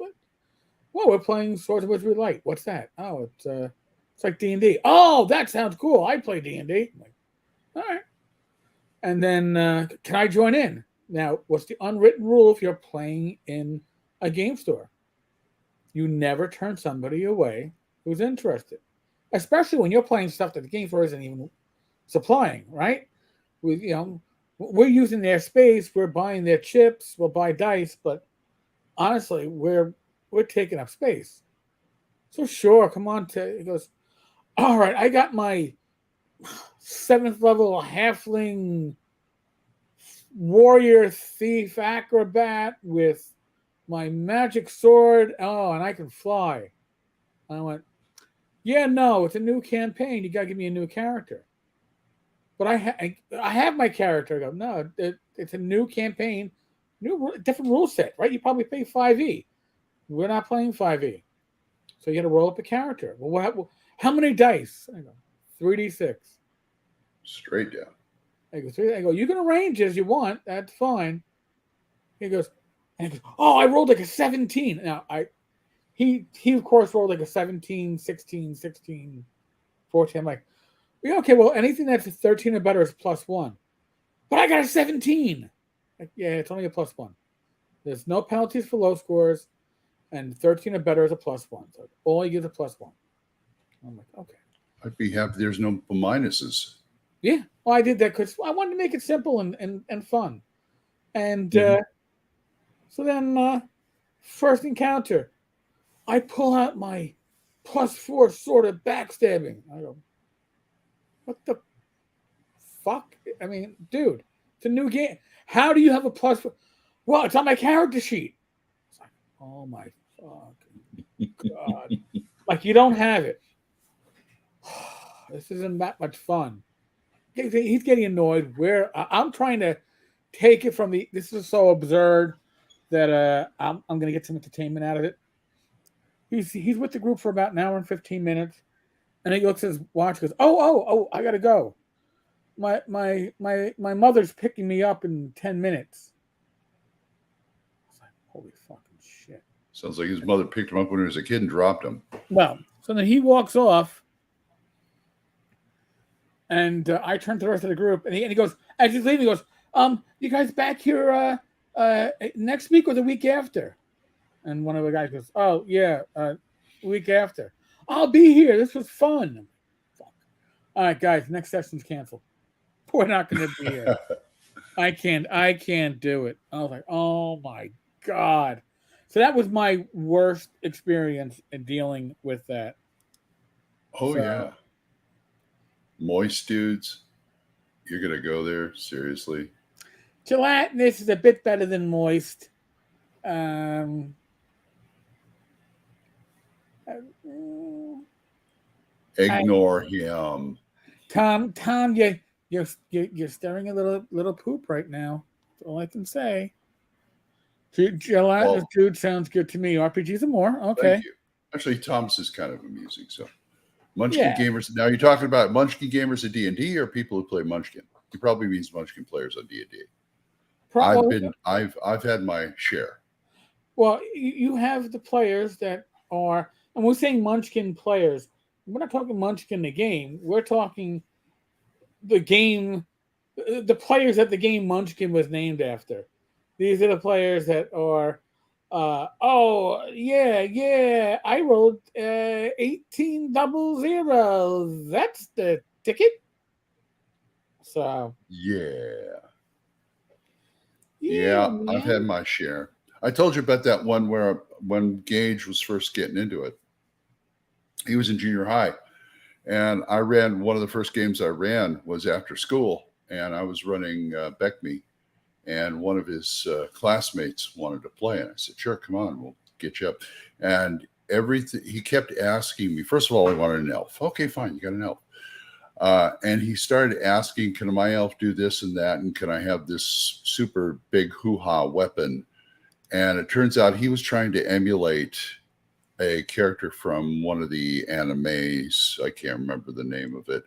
well, we're playing Swords of Which We Light. What's that? Oh, it's like D&D. Oh, that sounds cool. I play D&D. I'm like, all right. And then can I join in? Now, what's the unwritten rule if you're playing in a game store? You never turn somebody away who's interested, especially when you're playing stuff that the game store isn't even supplying, right? We're using their space, we're buying their chips, we'll buy dice, but honestly, we're taking up space. So sure, come on. He goes, all right, I got my 7th level halfling warrior thief acrobat with my magic sword. Oh, and I can fly. I went, yeah, no, it's a new campaign. You gotta give me a new character. But I have my character. I go, no, it's a new campaign, different rule set, right? You probably pay 5e. We're not playing 5e, so you got to roll up a character. Well, how many dice? I go 3d6. Straight down. I go. You can arrange as you want. That's fine. He goes, oh, I rolled like a 17. Now he of course rolled like a 17, 16, 16, 14. I'm like, yeah, okay, well, anything that's a 13 or better is +1. But I got a 17. Like, yeah, it's only a +1. There's no penalties for low scores, and 13 or better is a +1. So all you get is a +1. I'm like, okay. I'd be happy there's no minuses. Yeah, well, I did that because I wanted to make it simple and fun. And so then, first encounter, I pull out my +4 sword of backstabbing. I go, what the fuck? I mean, dude, it's a new game. How do you have a +4? Well, it's on my character sheet. It's like, oh my fucking God. Like, you don't have it. This isn't that much fun. He's getting annoyed. I'm trying to take it from this is so absurd that I'm going to get some entertainment out of it. He's with the group for about an hour and 15 minutes. And he looks at his watch and goes, oh, I gotta go. My mother's picking me up in 10 minutes. I was like, holy fucking shit. Sounds like his mother picked him up when he was a kid and dropped him. Well, so then he walks off. And I turn to the rest of the group, and he goes, as he's leaving, he goes, you guys back here next week or the week after? And one of the guys goes, oh, yeah, week after. I'll be here. This was fun. Fuck. All right, guys, next session's canceled. We're not going to be here. I can't do it. I was like, oh, my God. So that was my worst experience in dealing with that. Oh, yeah. Moist dudes. You're going to go there? Seriously? Gelatinous is a bit better than moist. Ignore him. Tom, you're stirring a little poop right now. That's all I can say. Gelatinous dude sounds good to me. RPGs and more. Okay. Thank you. Actually, Tom's is kind of amusing. So, Munchkin gamers. Now, you're talking about Munchkin gamers at D&D or people who play Munchkin? He probably means Munchkin players on D&D. I've had my share. Well, you have the players that are, and we're saying Munchkin players. We're not talking Munchkin the game. We're talking the game, the players that the game Munchkin was named after. These are the players that are Oh yeah, I wrote 1800. That's the ticket. So Yeah. yeah, Yeah, I've had man. my share. I told you about that one where when Gage was first getting into it, he was in junior high, and I ran one of the first games I ran was after school, and I was running Beckme, and one of his classmates wanted to play, and I said, "Sure, come on, we'll get you up." And everything he kept asking me. First of all, he wanted an elf. Okay, fine, you got an elf. And he started asking, "Can my elf do this and that? And can I have this super big hoo-ha weapon?" And it turns out he was trying to emulate a character from one of the animes. I can't remember the name of it.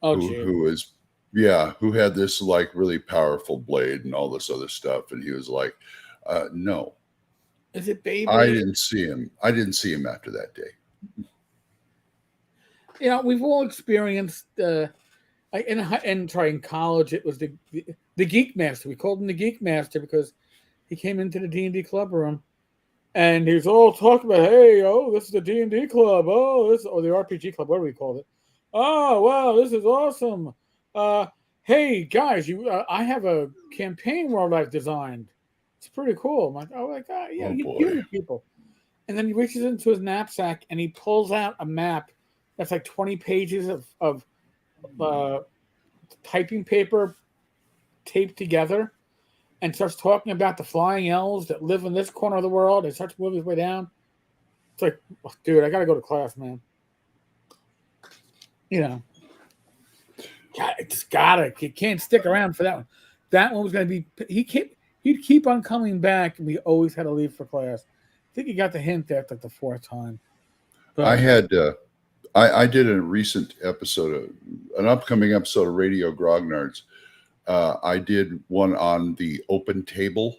Oh Who gee, who is yeah, who had this like really powerful blade and all this other stuff. And he was like, no, is it I Beyblade? didn't see him. I didn't see him after that day. You know, we've all experienced. In college, it was the Geek Master. We called him the Geek Master because he came into the D&D club room and he was all talking about, hey, oh, this is the D&D club, oh, this or the RPG club, whatever we called it. Oh, wow, this is awesome. Hey guys, I have a campaign world I've designed. It's pretty cool. I'm like, oh my god, yeah, Oh you boy. human people. And then he reaches into his knapsack and he pulls out a map that's like 20 pages of uh, typing paper taped together and starts talking about the flying elves that live in this corner of the world and starts moving his way down. It's like, oh, dude, I gotta go to class, man. You know, it's gotta. You can't stick around for that one. That one was gonna be. He'd keep on coming back, and we always had to leave for class. I think he got the hint after like the fourth time. I But had I did a recent episode of an upcoming episode of Radio Grognards. I did one on the open table,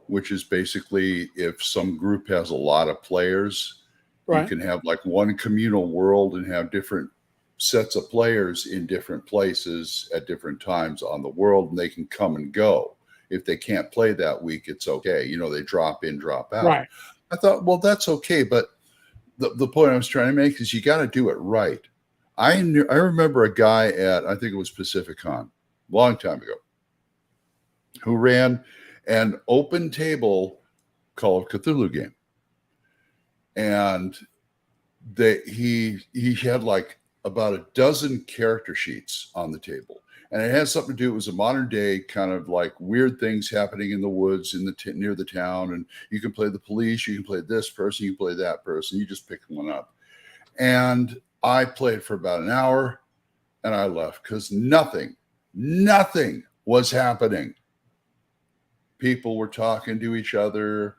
which is basically if some group has a lot of players, you right, can have like one communal world and have different sets of players in different places at different times on the world, and they can come and go. If they can't play that week, it's okay. You know, they drop in, drop out. right. I thought, well, that's okay. But the point I was trying to make is you got to do it right. I remember a guy at, I think it was Pacificon, a long time ago, who ran an open table Call of Cthulhu game. And he had like about a dozen character sheets on the table. And it had something to do, it was a modern day kind of like weird things happening in the woods in the near the town. And you can play the police, you can play this person, you can play that person, you just pick one up. And I played for about an hour and I left because nothing was happening. People were talking to each other,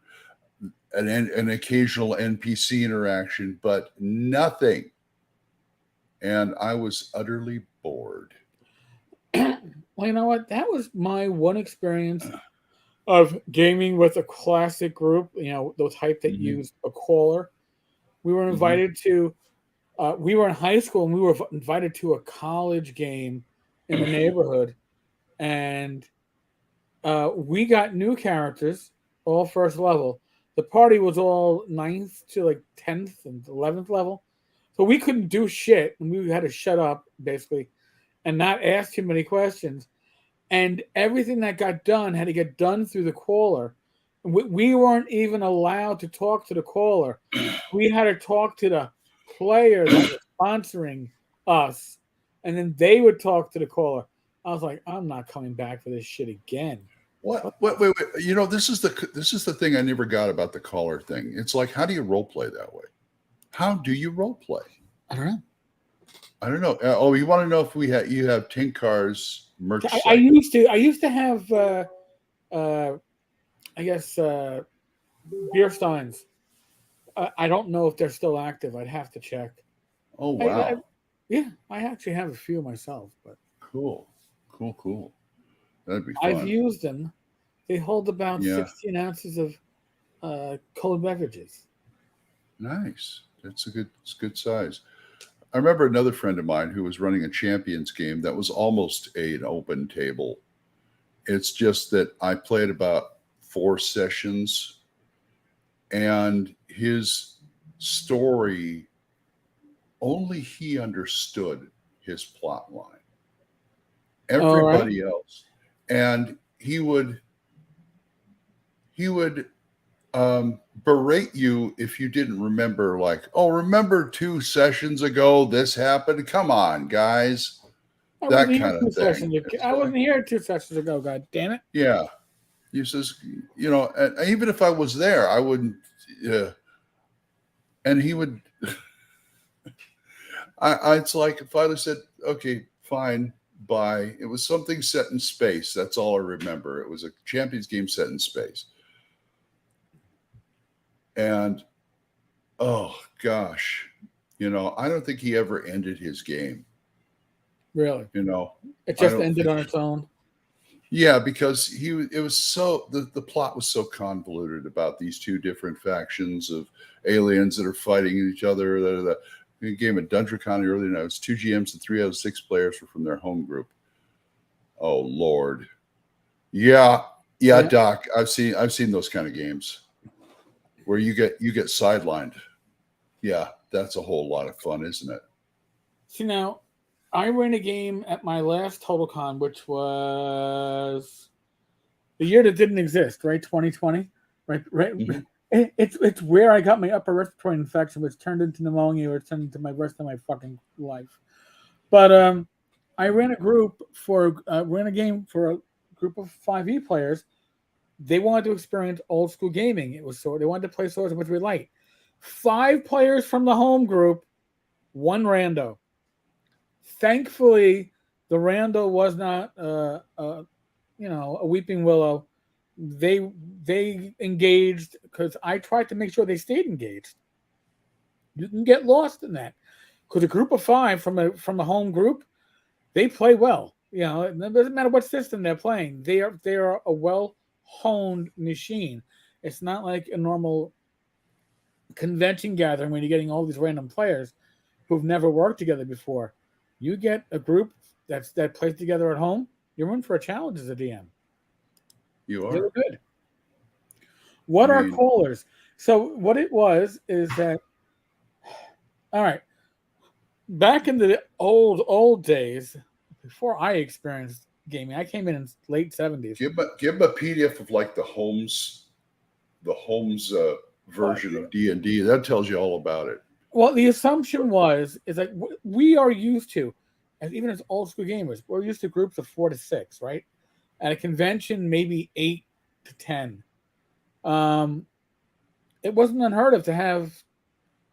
an occasional NPC interaction, but nothing. And I was utterly bored. Well, you know what? That was my one experience of gaming with a classic group. You know, the type that Mm-hmm. used a caller. We were Mm-hmm. invited to. We were in high school and we were invited to a college game in the neighborhood, and we got new characters, all first level. The party was all 9th to like 10th and 11th level, so we couldn't do shit, and we had to shut up basically and not ask too many questions. And everything that got done had to get done through the caller. We weren't even allowed to talk to the caller. We had to talk to the player that was sponsoring us, and then they would talk to the caller. I was like, I'm not coming back for this shit again. What? Wait. You know, this is the thing I never got about the caller thing. It's like, how do you role play that way? How do you role play? I don't know. I don't know. Oh, you want to know if you have Tenkar's merch I site? used to have I guess beer steins. I don't know if they're still active. I'd have to check. Oh I wow, yeah, I actually have a few myself, but cool. That'd be I've fun. used them. They hold about Yeah, 16 ounces of cold beverages. nice. It's good size. I remember another friend of mine who was running a Champions game that was almost an open table. It's just that I played about 4 sessions, and his story, only he understood his plot line. Everybody else, and he would berate you if you didn't remember, like, oh, remember 2 sessions ago this happened? Come on, guys. That kind of thing. I wasn't here 2 sessions ago, god damn it. Yeah. He says, you know, and even if I was there, I wouldn't. And he would. It's like if I said, okay, fine, bye. It was something set in space. That's all I remember. It was a Champions game set in space. And, oh, gosh, you know, I don't think he ever ended his game. Really? You know, it just ended on its own. Yeah, because it was so, the plot was so convoluted about these 2 different factions of aliens that are fighting each other. The game at Dundrakon earlier tonight, it was 2 GMs and 3 out of 6 players were from their home group. Oh Lord, yeah, Doc. I've seen those kind of games where you get sidelined. Yeah, that's a whole lot of fun, isn't it? See, now I ran a game at my last TotalCon, which was the year that didn't exist, right? 2020, right? Mm-hmm. It's where I got my upper respiratory infection, which turned into pneumonia, which turned into my rest of my fucking life. But I ran a game for a group of 5e players. They wanted to experience old school gaming. They wanted to play Swords of Which We Light. 5 players from the home group, 1 rando. Thankfully, the rando was not a weeping willow. They engaged because I tried to make sure they stayed engaged. You can get lost in that because a group of 5 from a home group, they play well. You know, it doesn't matter what system they're playing. They are a well-honed machine. It's not like a normal convention gathering when you're getting all these random players who've never worked together before. You get a group that plays together at home, you're in for a challenge as a DM. You are. You're good. What are callers? So what it was is that, all right, back in the old days, before I experienced gaming, I came in late 70s. Give him a PDF of like the Holmes version of D&D. That tells you all about it. Well, the assumption is that we are used to, and even as old school gamers, we're used to groups of 4 to 6, right? At a convention, maybe 8 to 10. It wasn't unheard of to have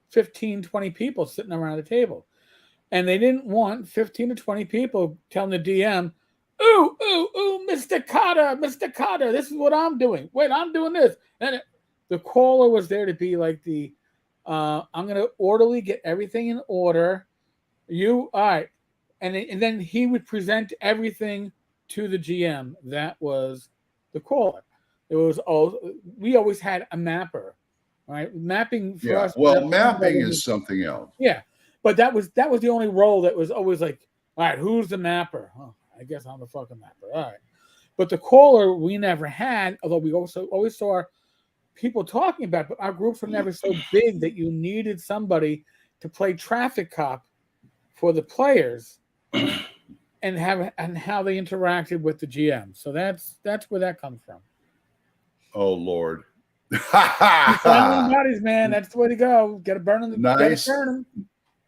15, 20 people sitting around the table. And they didn't want 15 to 20 people telling the DM, ooh, Mr. Carter, this is what I'm doing. Wait, I'm doing this. And the caller was there to be like I'm going to orderly get everything in order. All right. And then he would present everything to the GM. That was the caller. We always had a mapper, right? Mapping for us. Well, mapping is something else. Yeah. But that was the only role that was always like, all right, who's the mapper? Oh, I guess I'm the fucking mapper. All right. But the caller we never had, although we also always saw people talking about it, but our groups were never so big that you needed somebody to play traffic cop for the players and how they interacted with the GM. So that's where that comes from. Oh Lord. Bodies, man. That's the way to go. Get a burn in the burn them.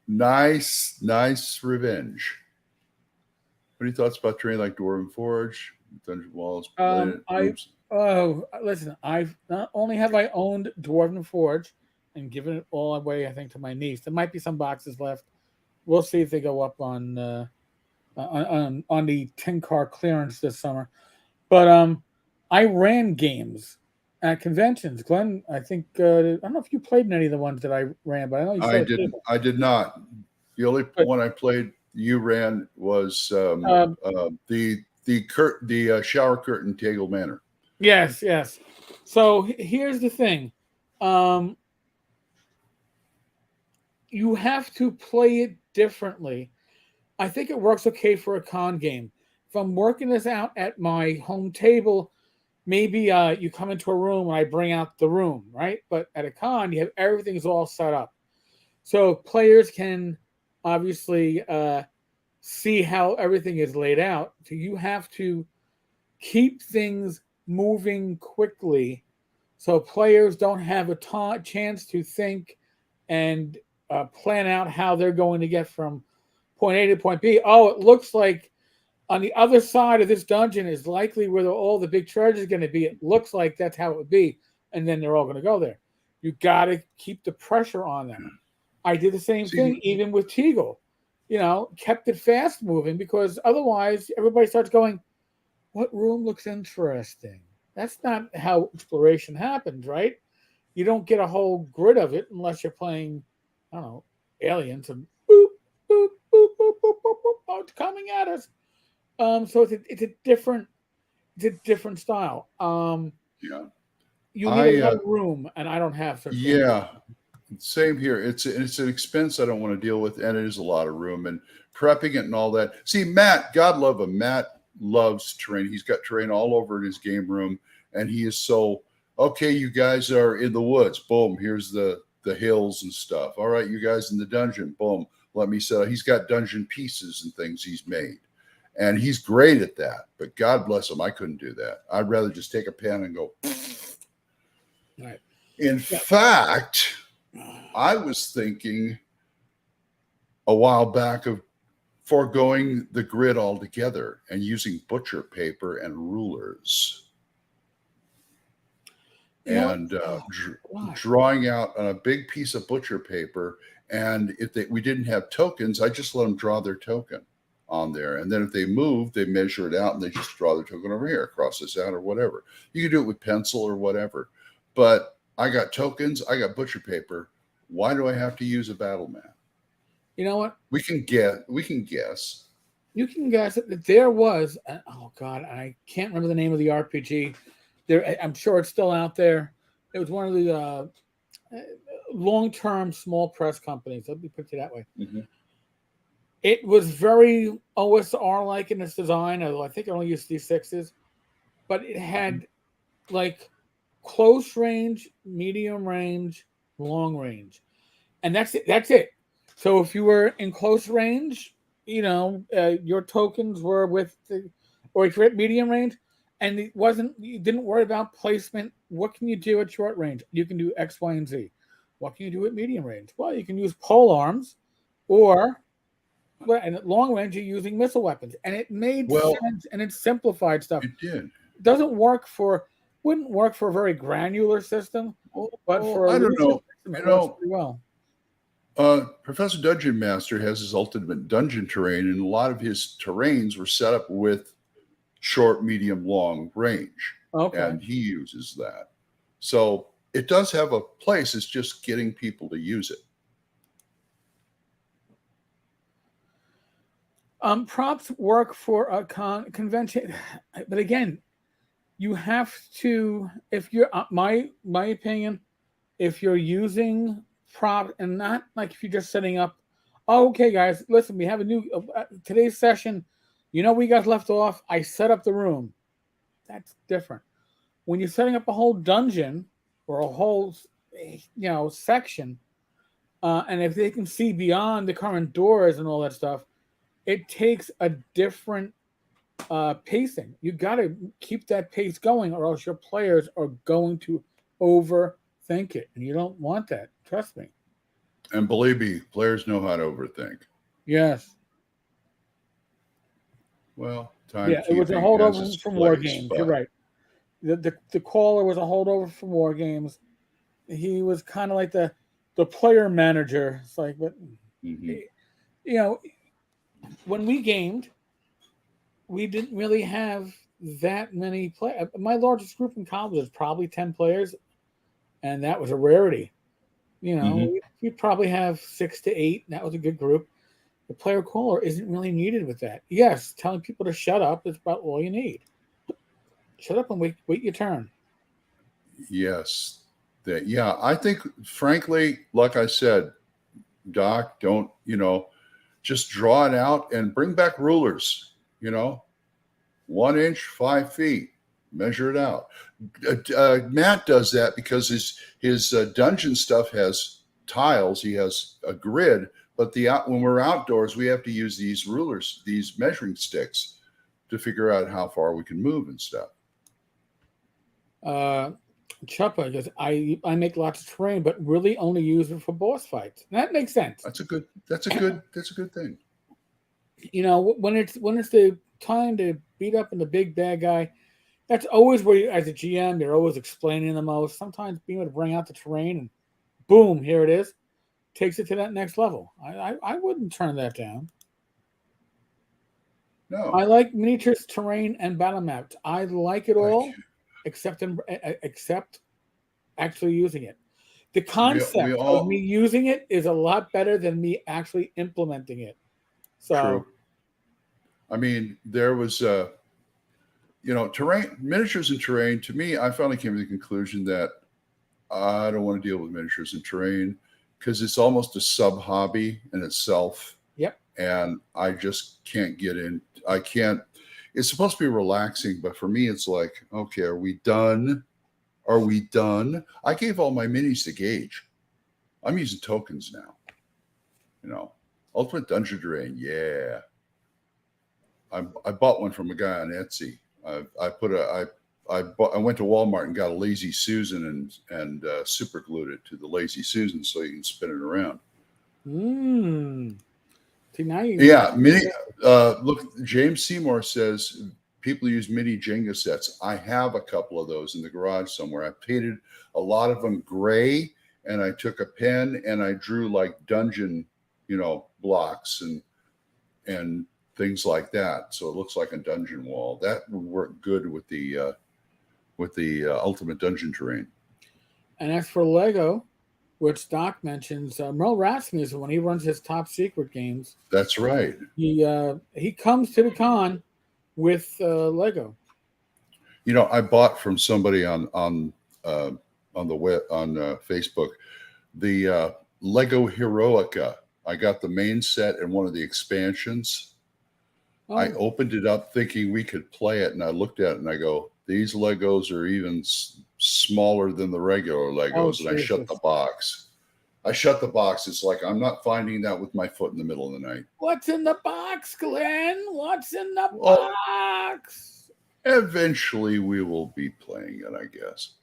Nice revenge. What are your thoughts about training like Dwarven Forge, Dungeon Walls? Listen, I've not only have I owned Dwarven Forge and given it all away, I think, to my niece. There might be some boxes left. We'll see if they go up on the Tenkar clearance this summer. But I ran games at conventions. Glenn, I think I don't know if you played in any of the ones that I ran, but I know you I did not. The only one I played you ran was the shower curtain Tegel Manor. Yes. So here's the thing. You have to play it differently. I think it works okay for a con game. If I'm working this out at my home table, maybe you come into a room and I bring out the room, right? But at a con, you have everything's all set up, so players can obviously see how everything is laid out. So you have to keep things moving quickly, so players don't have a chance to think and plan out how they're going to get from point A to point B. Oh, it looks like on the other side of this dungeon is likely where all the big treasure is going to be. It looks like that's how it would be, and then they're all going to go there. You got to keep the pressure on them. I did the same thing even with Teagle. Kept it fast moving, because otherwise everybody starts going, what room looks interesting? That's not how exploration happens, right? You don't get a whole grid of it unless you're playing, I don't know, Aliens, and boop, boop, boop, boop, boop, boop, boop, oh, it's coming at us. So it's a different style. Yeah. You need a lot of room, and I don't have such room. Yeah. Same here. It's an expense I don't want to deal with, and it is a lot of room and prepping it and all that. See, Matt, God love him. Matt loves terrain. He's got terrain all over in his game room, and he is so okay. You guys are in the woods. Boom. Here's the hills and stuff. All right, you guys in the dungeon. Boom. Let me say, he's got dungeon pieces and things he's made, and he's great at that. But God bless him, I couldn't do that. I'd rather just take a pen and go. Right. In fact, I was thinking a while back of foregoing the grid altogether and using butcher paper and rulers, and drawing out on a big piece of butcher paper. And if we didn't have tokens, I just let them draw their token on there. And then if they move, they measure it out and they just draw their token over here, cross this out or whatever. You can do it with pencil or whatever. But I got tokens, I got butcher paper. Why do I have to use a battle map? You know what? We can guess. You can guess that there was. Oh God, I can't remember the name of the RPG. I'm sure it's still out there. It was one of the long-term small press companies. Let me put it that way. Mm-hmm. It was very OSR-like in its design, although I think it only used D6s. But it had like close range, medium range, long range, and that's it. So if you were in close range, your tokens were or if you're at medium range, and you didn't worry about placement. What can you do at short range? You can do X, Y, and Z. What can you do at medium range? Well, you can use pole arms, and at long range you're using missile weapons, and it made sense, and it simplified stuff. It did. It wouldn't work for a very granular system, but for I don't know. It works pretty well. Professor Dungeon Master has his ultimate dungeon terrain, and a lot of his terrains were set up with short, medium, long range. Okay. And he uses that. So it does have a place. It's just getting people to use it. Props work for a convention, but again, you have to. If you're my opinion, if you're using prop and not like if you're just setting up. Oh, okay, guys, listen, we have a new today's session. We got left off. I set up the room. That's different. When you're setting up a whole dungeon or a whole, section, and if they can see beyond the current doors and all that stuff, it takes a different pacing. You got to keep that pace going, or else your players are going to overthink it, and you don't want that. Trust me. And believe me, players know how to overthink. Yes. Well, time. Yeah, it was a holdover from War Games. You're right. The caller was a holdover from War Games. He was kind of like the player manager. It's like, but when we gamed, we didn't really have that many players. My largest group in college was probably 10 players, and that was a rarity. We probably have 6 to 8. And that was a good group. The player caller isn't really needed with that. Yes, telling people to shut up is about all you need. Shut up and wait your turn. Yes. I think, frankly, like I said, Doc, don't, just draw it out and bring back rulers, 1 inch, 5 feet. measure it out. Matt does that because his dungeon stuff has tiles. He has a grid, but when we're outdoors, we have to use these rulers, these measuring sticks, to figure out how far we can move and stuff. Chuppa goes, I make lots of terrain, but really only use it for boss fights. And that makes sense. That's a good thing. You know, when it's the time to beat up on the big bad guy, that's always where, as a GM, you're always explaining the most. Sometimes being able to bring out the terrain and boom, here it is, takes it to that next level. I wouldn't turn that down. No, I like miniatures, terrain, and battle maps. I like it all, except actually using it. The concept of me using it is a lot better than me actually implementing it. So, true. I mean, there was terrain, miniatures and terrain. To me, I finally came to the conclusion that I don't want to deal with miniatures and terrain because it's almost a sub hobby in itself. Yep. And I just can't get in. I can't. It's supposed to be relaxing, but for me, it's like, okay, are we done? Are we done? I gave all my minis to Gage. I'm using tokens now. Ultimate Dungeon Terrain, yeah. I bought one from a guy on Etsy. I went to Walmart and got a Lazy Susan and super glued it to the Lazy Susan so you can spin it around. See, now you mini. Look, James Seymour says people use mini Jenga sets. I have a couple of those in the garage somewhere. I painted a lot of them gray, and I took a pen and I drew like dungeon, blocks and things like that. So it looks like a dungeon wall. That would work good with the Ultimate Dungeon Terrain. And as for Lego, which Doc mentions, Merle Rasmussen, when he runs his top secret games, that's right. He comes to the con with Lego. I bought from somebody on the web on Facebook the Lego Heroica. I got the main set and one of the expansions. Oh. I opened it up thinking we could play it, and I looked at it and I go, these Legos are even smaller than the regular Legos, and I shut the box. It's like I'm not finding that with my foot in the middle of the night. What's in the box, Glenn? What's in the box? Eventually, we will be playing it, I guess.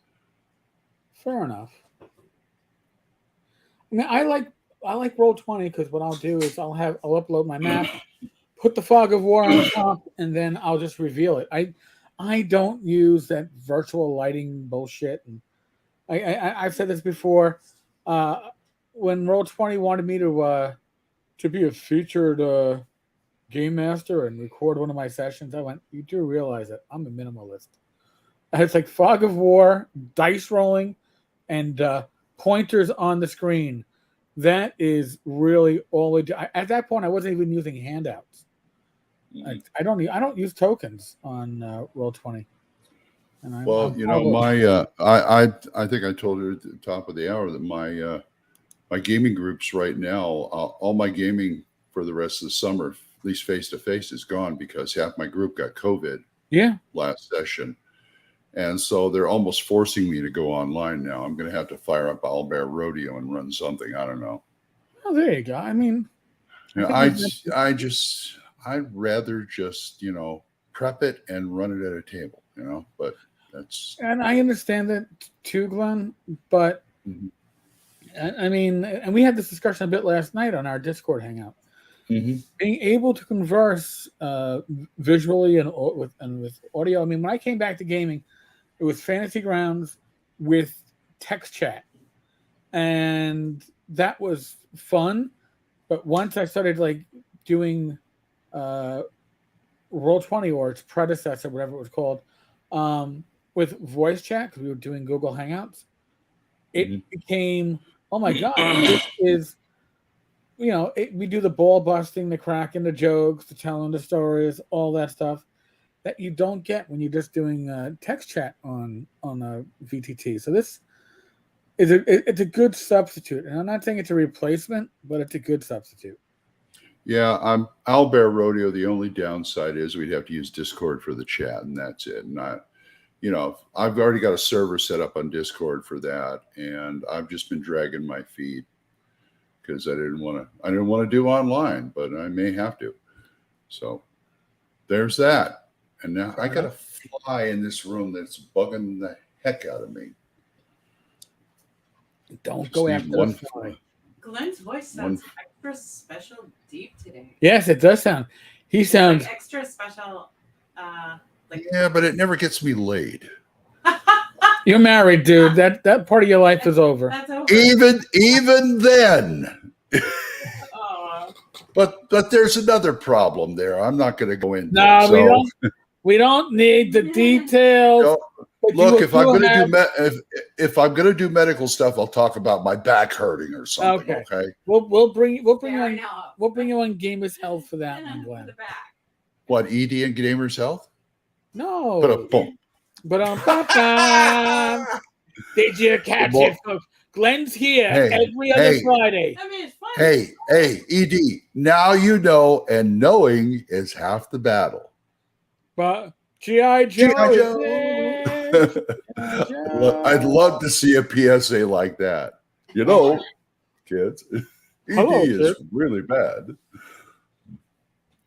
Fair enough. I mean, I like Roll20 because what I'll do is I'll upload my map, put the Fog of War on the top, and then I'll just reveal it. I don't use that virtual lighting bullshit, and I've said this before. When Roll20 wanted me to be a featured game master and record one of my sessions, I went, you do realize that I'm a minimalist. And it's like Fog of War, dice rolling, and pointers on the screen. That is really all I do. At that point, I wasn't even using handouts. I don't use tokens on Roll20. And I think I told her at the top of the hour that my gaming groups right now, all my gaming for the rest of the summer, at least face to face, is gone because half my group got COVID. Yeah. Last session. And so they're almost forcing me to go online now. I'm going to have to fire up Owlbear Rodeo and run something. I don't know. Oh, there you go. I mean, I'd rather just, prep it and run it at a table, but that's. And I understand that too, Glenn, but I mean, and we had this discussion a bit last night on our Discord hangout. Being able to converse visually and with audio. I mean, when I came back to gaming, it was Fantasy Grounds with text chat, and that was fun. But once I started doing Roll20 or its predecessor, whatever it was called, with voice chat, because we were doing Google Hangouts, it became, oh my God, this is, we do the ball busting, the cracking, the jokes, the telling the stories, all that stuff that you don't get when you're just doing text chat on a VTT. So this is it's a good substitute, and I'm not saying it's a replacement, but it's a good substitute. Yeah, Owlbear Rodeo. The only downside is we'd have to use Discord for the chat, and that's it. I've already got a server set up on Discord for that, and I've just been dragging my feet because I didn't want to do online, but I may have to. So there's that. And now I got a fly in this room that's bugging the heck out of me. Don't go after the fly. Glen's voice sounds extra special deep today. Yes, it does sound. He sounds like extra special. Yeah, but it never gets me laid. You're married, dude. That part of your life is over. That's over. Even then. But there's another problem there. I'm not going to go into. No, we don't need the details. Look, if I'm going to do medical stuff, I'll talk about my back hurting or something. Okay. We'll bring you on Gamers Health for that one, Glenn. What, ED and Gamers Health? No. Did you catch it, folks? Glenn's here every other Friday. I mean, it's fun. Hey, ED. Now you know, and knowing is half the battle. But G.I. Joe. I'd love to see a PSA like that. Kids, ED is really bad.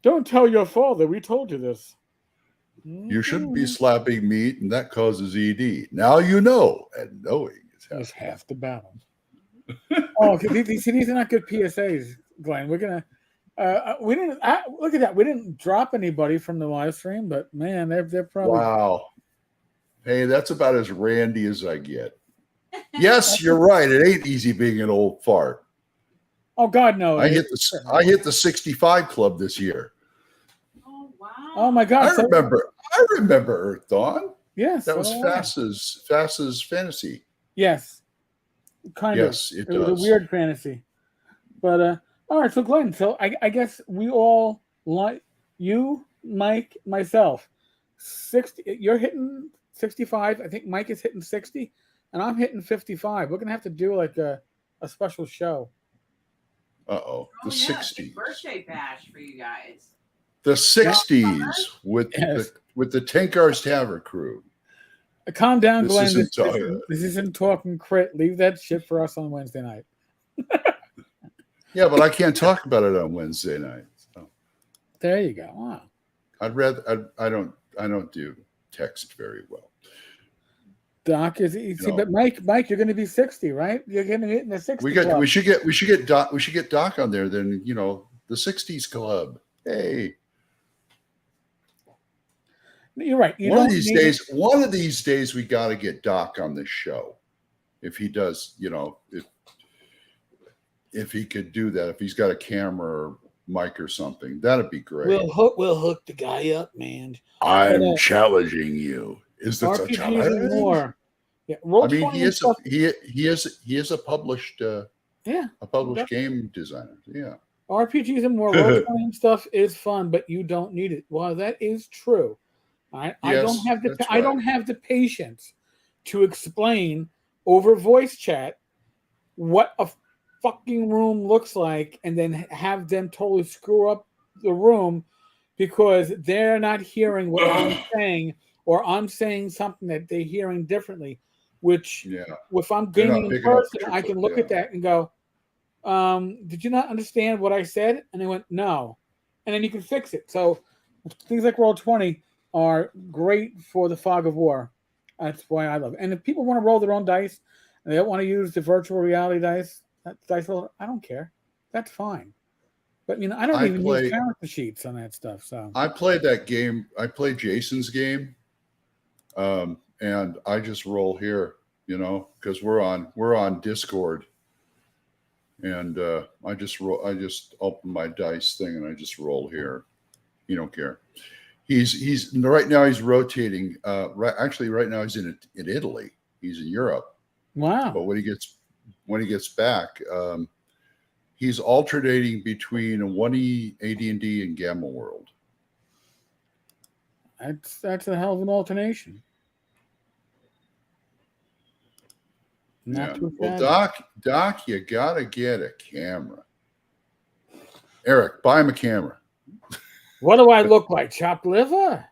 Don't tell your father we told you this. You shouldn't be slapping meat, and that causes ED. Now you know, and knowing is half the battle. These are not good PSAs, Glenn. We're gonna. We didn't look at that. We didn't drop anybody from the live stream, but man, they're probably wow. Hey, that's about as randy as I get. Yes, you're right. It ain't easy being an old fart. Oh God, no! I hit the 65 club this year. Oh wow! Oh my God! I remember Earth Dawn. Yes, that was Fast's fantasy. Yes, kind of. Yes, it was a weird fantasy, but all right. So Glenn, I guess we all like you, Mike, myself. 60. You're hitting 65. I think Mike is hitting 60, and I'm hitting 55. We're gonna have to do like a special show. The 60s. Birthday bash for you guys. The 60s with the Tenkar's Tavern crew. Calm down, Glenn. This isn't talking crit. Leave that shit for us on Wednesday night. Yeah, but I can't talk about it on Wednesday night. So. There you go. Wow. I don't do text very well. Doc but Mike, you're going to be 60, right? You're going to hit in the 60. We should get Doc on there. Then the 60s club. Hey, you're right. One of these days, we got to get Doc on the show. If he does, if he could do that, if he's got a camera or mic or something, that'd be great. We'll hook the guy up, man. I'm challenging you. Is that a challenge? More. Yeah, I mean, he is a published game designer. Yeah. RPGs and more role-playing stuff is fun, but you don't need it. Well, that is true. I don't have the patience to explain over voice chat what a fucking room looks like and then have them totally screw up the room because they're not hearing what I'm saying or I'm saying something that they're hearing differently, which if I'm gaming in person, I can look at that and go, did you not understand what I said? And they went, no. And then you can fix it. So things like Roll20 are great for the fog of war. That's why I love it. And if people want to roll their own dice and they don't want to use the virtual reality dice roller, I don't care. That's fine. But I don't even use character sheets on that stuff. So I played that game. I played Jason's game, and I just roll here, because we're on Discord, and I just open my dice thing and I just roll here. He don't care. He's right now he's rotating. Right now he's in Italy. He's in Europe. Wow. But when he gets back, he's alternating between a 1E AD&D and Gamma World. That's a hell of an alternation. Not too bad. Well, Doc, you gotta get a camera. Eric, buy him a camera. What do I look like? Chopped liver?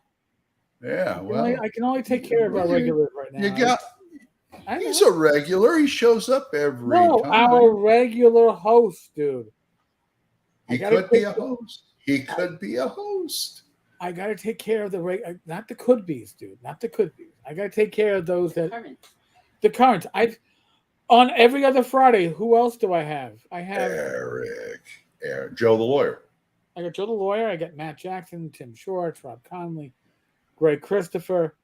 Yeah, well, I can only take care of our regulars right now. you got. I know. He's a regular. He shows up every No, time. our regular host, dude. He could be a host. He could be a host. I got to take care of not the could be's, dude. Not the could be's. I got to take care of those that the current. On every other Friday. Who else do I have? I have Eric, Joe the lawyer. I got Joe the lawyer. I got Matt Jackson, Tim Shorts, Rob Conley, Greg Christopher.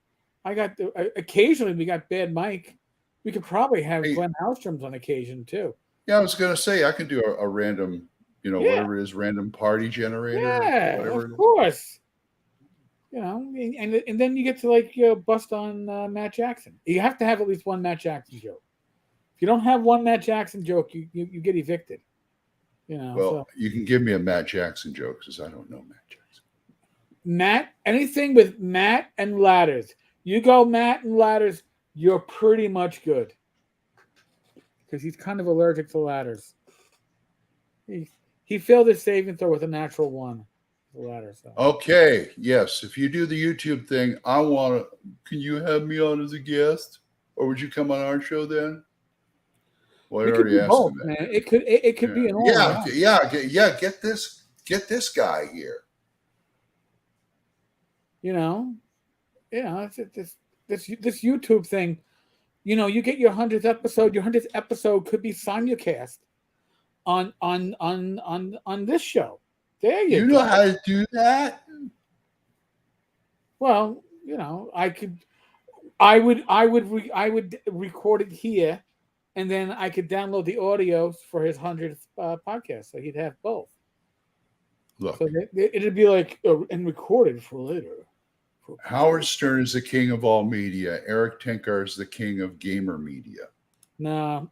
I got occasionally we got Bad Mike. We could probably have Glenn Hallstrom's on occasion too. Yeah, I was going to say I could do a random, whatever it is, random party generator. Yeah, whatever of course. And then you get to bust on Matt Jackson. You have to have at least one Matt Jackson joke. If you don't have one Matt Jackson joke, you get evicted. Well, you can give me a Matt Jackson joke because I don't know Matt Jackson. Anything with Matt and ladders. You go Matt and ladders, you're pretty much good. Because he's kind of allergic to ladders. He failed his saving throw with a natural one. The ladder. So. Okay, yes. If you do the YouTube thing, can you have me on as a guest? Or would you come on our show then? Well, I already asked both, him man. It could be an all. Yeah. Get this guy here. This YouTube thing. You get your 100th episode. Your 100th episode could be simulcast on this show. There you go. You know how to do that? Well, I would record it here, and then I could download the audio for his 100th podcast, so he'd have both. Look, so it'd be and recorded for later. Howard Stern is the king of all media. Eric Tenkar is the king of gamer media. No.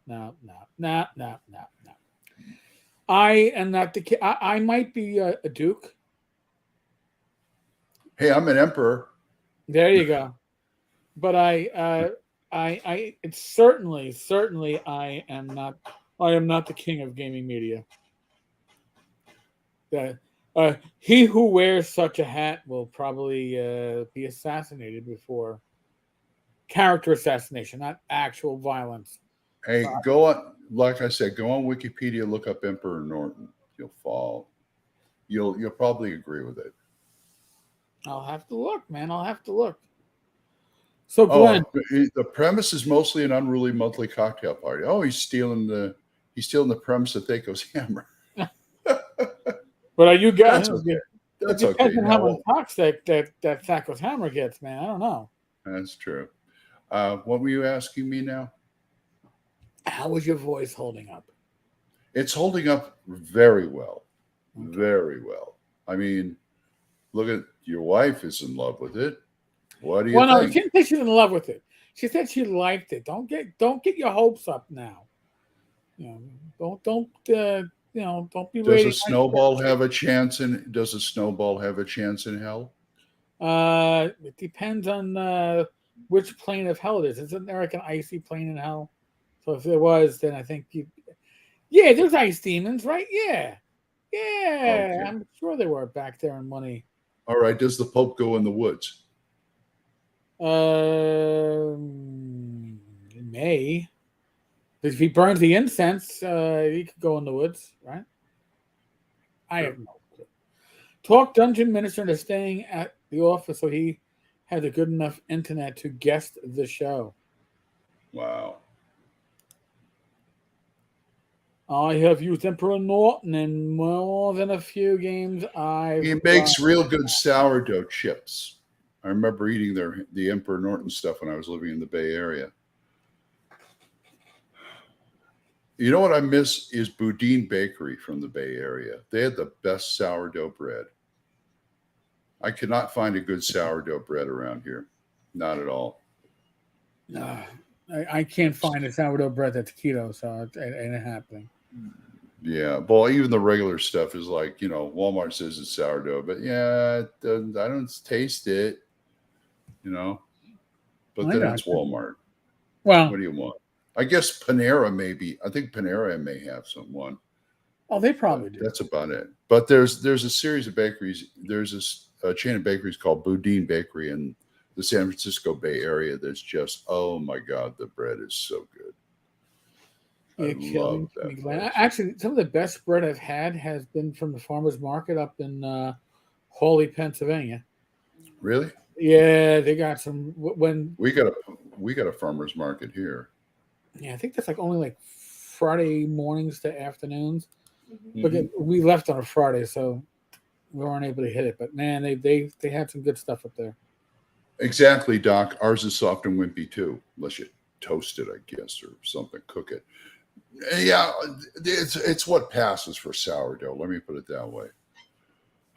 I am not the king. I might be a duke. Hey, I'm an emperor. There you go. But it's certainly I am not the king of gaming media. He who wears such a hat will probably be assassinated before character assassination, not actual violence. Hey, go on. Like I said, go on Wikipedia, look up Emperor Norton. You'll fall. You'll probably agree with it. I'll have to look, man. I'll have to look. So, Glenn, the premise is mostly an unruly monthly cocktail party. Oh, he's stealing the premise of Thaco's hammer. But are you guys? That's it okay. Depends on how much talks that Thaco's hammer gets, man. I don't know. That's true. What were you asking me now? How was your voice holding up? It's holding up very well. Okay. Very well. I mean, look at your wife is in love with it. What do you think? No, she didn't say she's in love with it. She said she liked it. Don't get your hopes up now. Don't be ready. Does a snowball have a chance in hell? It depends on which plane of hell it is. Isn't there an icy plane in hell? So if there was, then I think there's ice demons, right? Yeah. Okay. I'm sure there were back there in money. All right. Does the Pope go in the woods? It may. If he burns the incense, he could go in the woods, right? I have no clue. Talk Dungeon Minister into staying at the office so he had a good enough internet to guest the show. Wow. I have used Emperor Norton in more than a few games. He makes real good sourdough chips. I remember eating the Emperor Norton stuff when I was living in the Bay Area. You know what I miss is Boudin Bakery from the Bay Area. They had the best sourdough bread. I could not find a good sourdough bread around here. Not at all. No, I can't find a sourdough bread that's keto, so it ain't happening. Yeah, well, even the regular stuff is like, Walmart says it's sourdough, but I don't taste it, But then it's Walmart. Well, what do you want? I guess Panera I think Panera may have someone. Oh, they probably do. That's about it. But there's a series of bakeries. There's a chain of bakeries called Boudin Bakery, and the San Francisco Bay Area. That's just, oh my God, the bread is so good. You're I killing love that me, Glenn. place. Actually, some of the best bread I've had has been from the farmers market up in Hawley, Pennsylvania. Really? Yeah, they got some. When We got a farmer's market here. yeah, I think that's like only like Friday mornings to afternoons. Mhm. But we left on a Friday, so we weren't able to hit it. But man, they had some good stuff up there. Exactly, Doc. Ours is soft and wimpy too, unless you toast it, I guess, or something, cook it. Yeah, it's what passes for sourdough. Let me put it that way.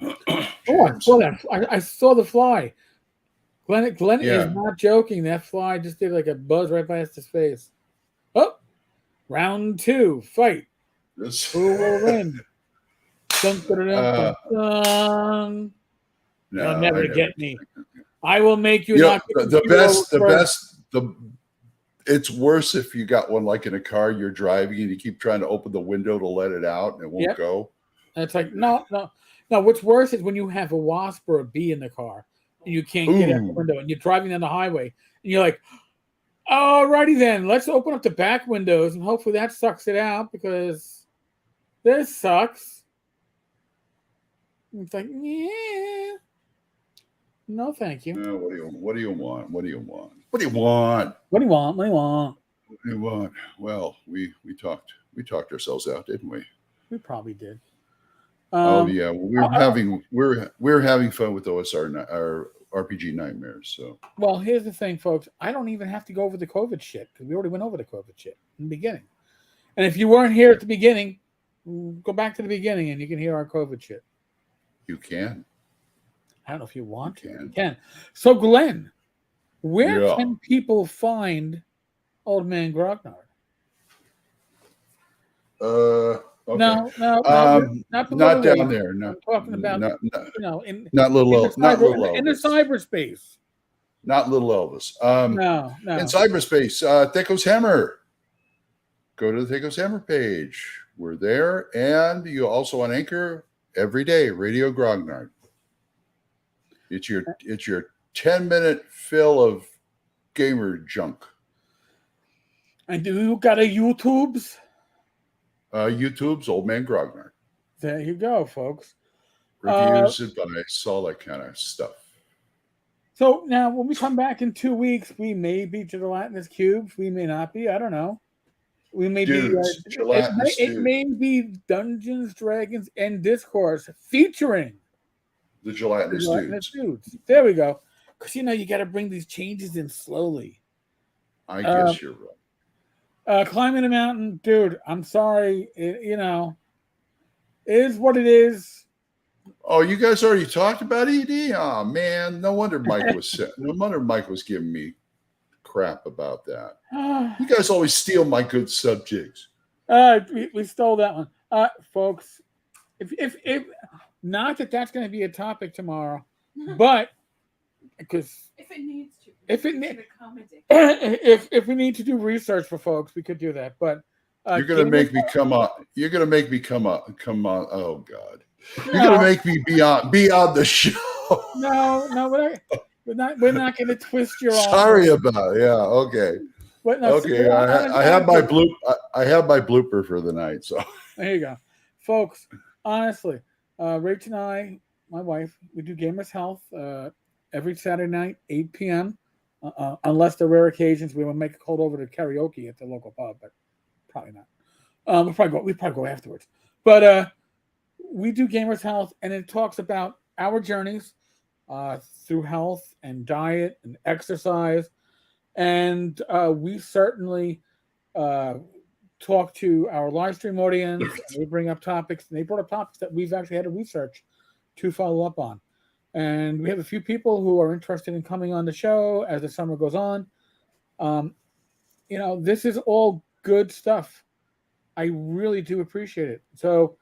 Oh, I James. saw that. I saw the fly. Glenn Yeah. is not joking. That fly just did like a buzz right past his face. Oh, round 2, fight. This, Who will win? Dun, dun, dun, dun, dun. no, You'll I never never get me. I will make you You know, not get it's worse if you got one like in a car you're driving and you keep trying to open the window to let it out and it won't go. And it's like, no. What's worse is when you have a wasp or a bee in the car and you can't get out the Ooh. window and you're driving down the highway and you're like, alrighty then, let's open up the back windows and hopefully that sucks it out because this sucks. And it's like, yeah. No, thank you. No, what do you want? What do you want? What do you want? What do you want? What do you want? What do you want? Well, we talked ourselves out, didn't we? We probably did. Oh yeah, well, we're having fun with our RPG nightmares. So well, here's the thing, folks. I don't even have to go over the COVID shit because we already went over the COVID shit in the beginning. And if you weren't here at the beginning, go back to the beginning and you can hear our COVID shit. you can. I don't know if you want to. You You can. So, Glenn, where Yeah. can people find Old Man Grognard? Okay. No, not not down there. No, I'm talking about not in not little the Elvis. cyberspace. Not little Elvis. No. In cyberspace, Thecos Hammer. Go to the Thecos Hammer page. We're there, and you also on Anchor every day. Radio Grognard. It's your 10-minute fill of gamer junk. And do you got a YouTube's? YouTube's Old Man Grognard. There you go, folks. Reviews, advice, all that kind of stuff. So now, when we come back in 2 weeks, we may be Gelatinous Cubes. We may not be. I don't know. We may Dudes, be. Gelatinous It may be Dungeons, Dragons, and Discourse featuring the Gelatinous Dudes. There we go. Because you got to bring these changes in slowly. I guess you're right. Climbing a mountain, dude. I'm sorry. It is what it is. Oh, you guys already talked about ED? Oh man, no wonder Mike was giving me crap about that. You guys always steal my good subjects. We stole that one, folks. If not that's going to be a topic tomorrow, but because if it needs to, if we need to do research for folks, we could do that. But you're going to make me come on. You're going to make me come on. Oh God. You're gonna make me be on the show. No, we're not gonna twist your arm. Sorry about it. Yeah, okay. But no, okay, I have my blooper for the night. So there you go. Folks, honestly, Rach and I, my wife, we do Gamers Health every Saturday night, 8 p.m. Unless there are rare occasions we will make a call over to karaoke at the local pub, but probably not. We'll probably go afterwards. But we do Gamers Health, and it talks about our journeys through health and diet and exercise. And we certainly talk to our live stream audience. And we bring up topics, and they brought up topics that we've actually had to research to follow up on. And we have a few people who are interested in coming on the show as the summer goes on. This is all good stuff. I really do appreciate it. So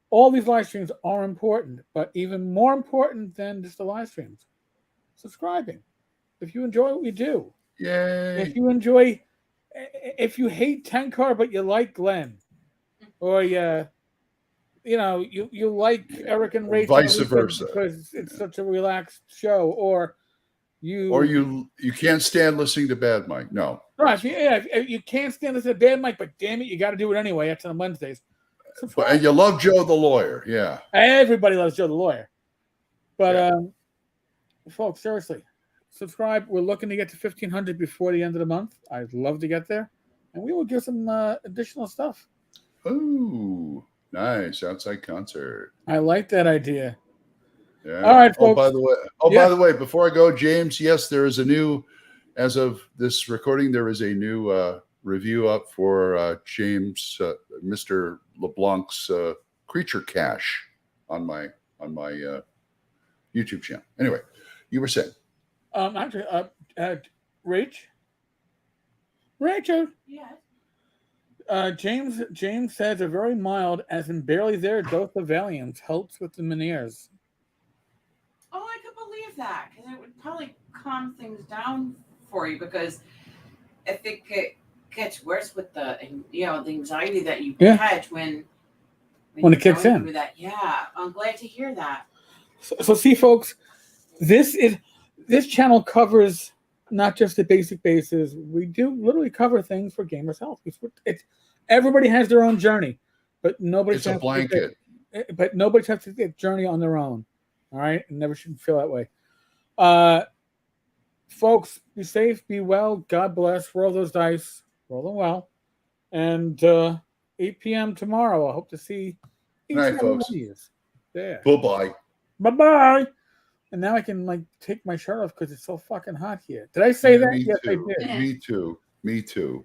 all these live streams are important, but even more important than just the live streams, subscribing. If you enjoy what we do, yay! If you hate Tenkar but you like Glenn, or you like Eric and Rachel, vice versa, because it's such a relaxed show, or you can't stand listening to Bad Mike. No. Right. If you can't stand this at Bad Mike, but damn it, you got to do it anyway. That's on Wednesdays. And you love Joe the lawyer. Yeah. Everybody loves Joe the lawyer. But folks, seriously, subscribe. We're looking to get to 1,500 before the end of the month. I'd love to get there, and we will give some additional stuff. Ooh, nice outside concert. I like that idea. Yeah. All right, folks. By the way, before I go, James, yes, there is a new, as of this recording, there is a new review up for James, Mr. LeBlanc's Creature Cache on my YouTube channel. Anyway, you were saying. Actually, Rachel. Yeah. James says a very mild, as in barely there, dose of Valium helps with the Meniere's. Oh, I could believe that because it would probably calm things down for you. Because if it gets worse with the the anxiety that you catch when it kicks in. that, yeah, I'm glad to hear that. So see, folks, this channel covers not just the basic bases. We do literally cover things for gamers' health. Everybody has their own journey, but It's a blanket. But nobody has to take a journey on their own. All right, and never should feel that way. Folks, be safe, be well. God bless. Roll those dice. Roll them well. And 8 p.m. tomorrow. I hope to see each Good night, folks. There. Bye-bye. Bye-bye. And now I can take my shirt off because it's so fucking hot here. Did I say that? Me Yes, too. I did. Me too.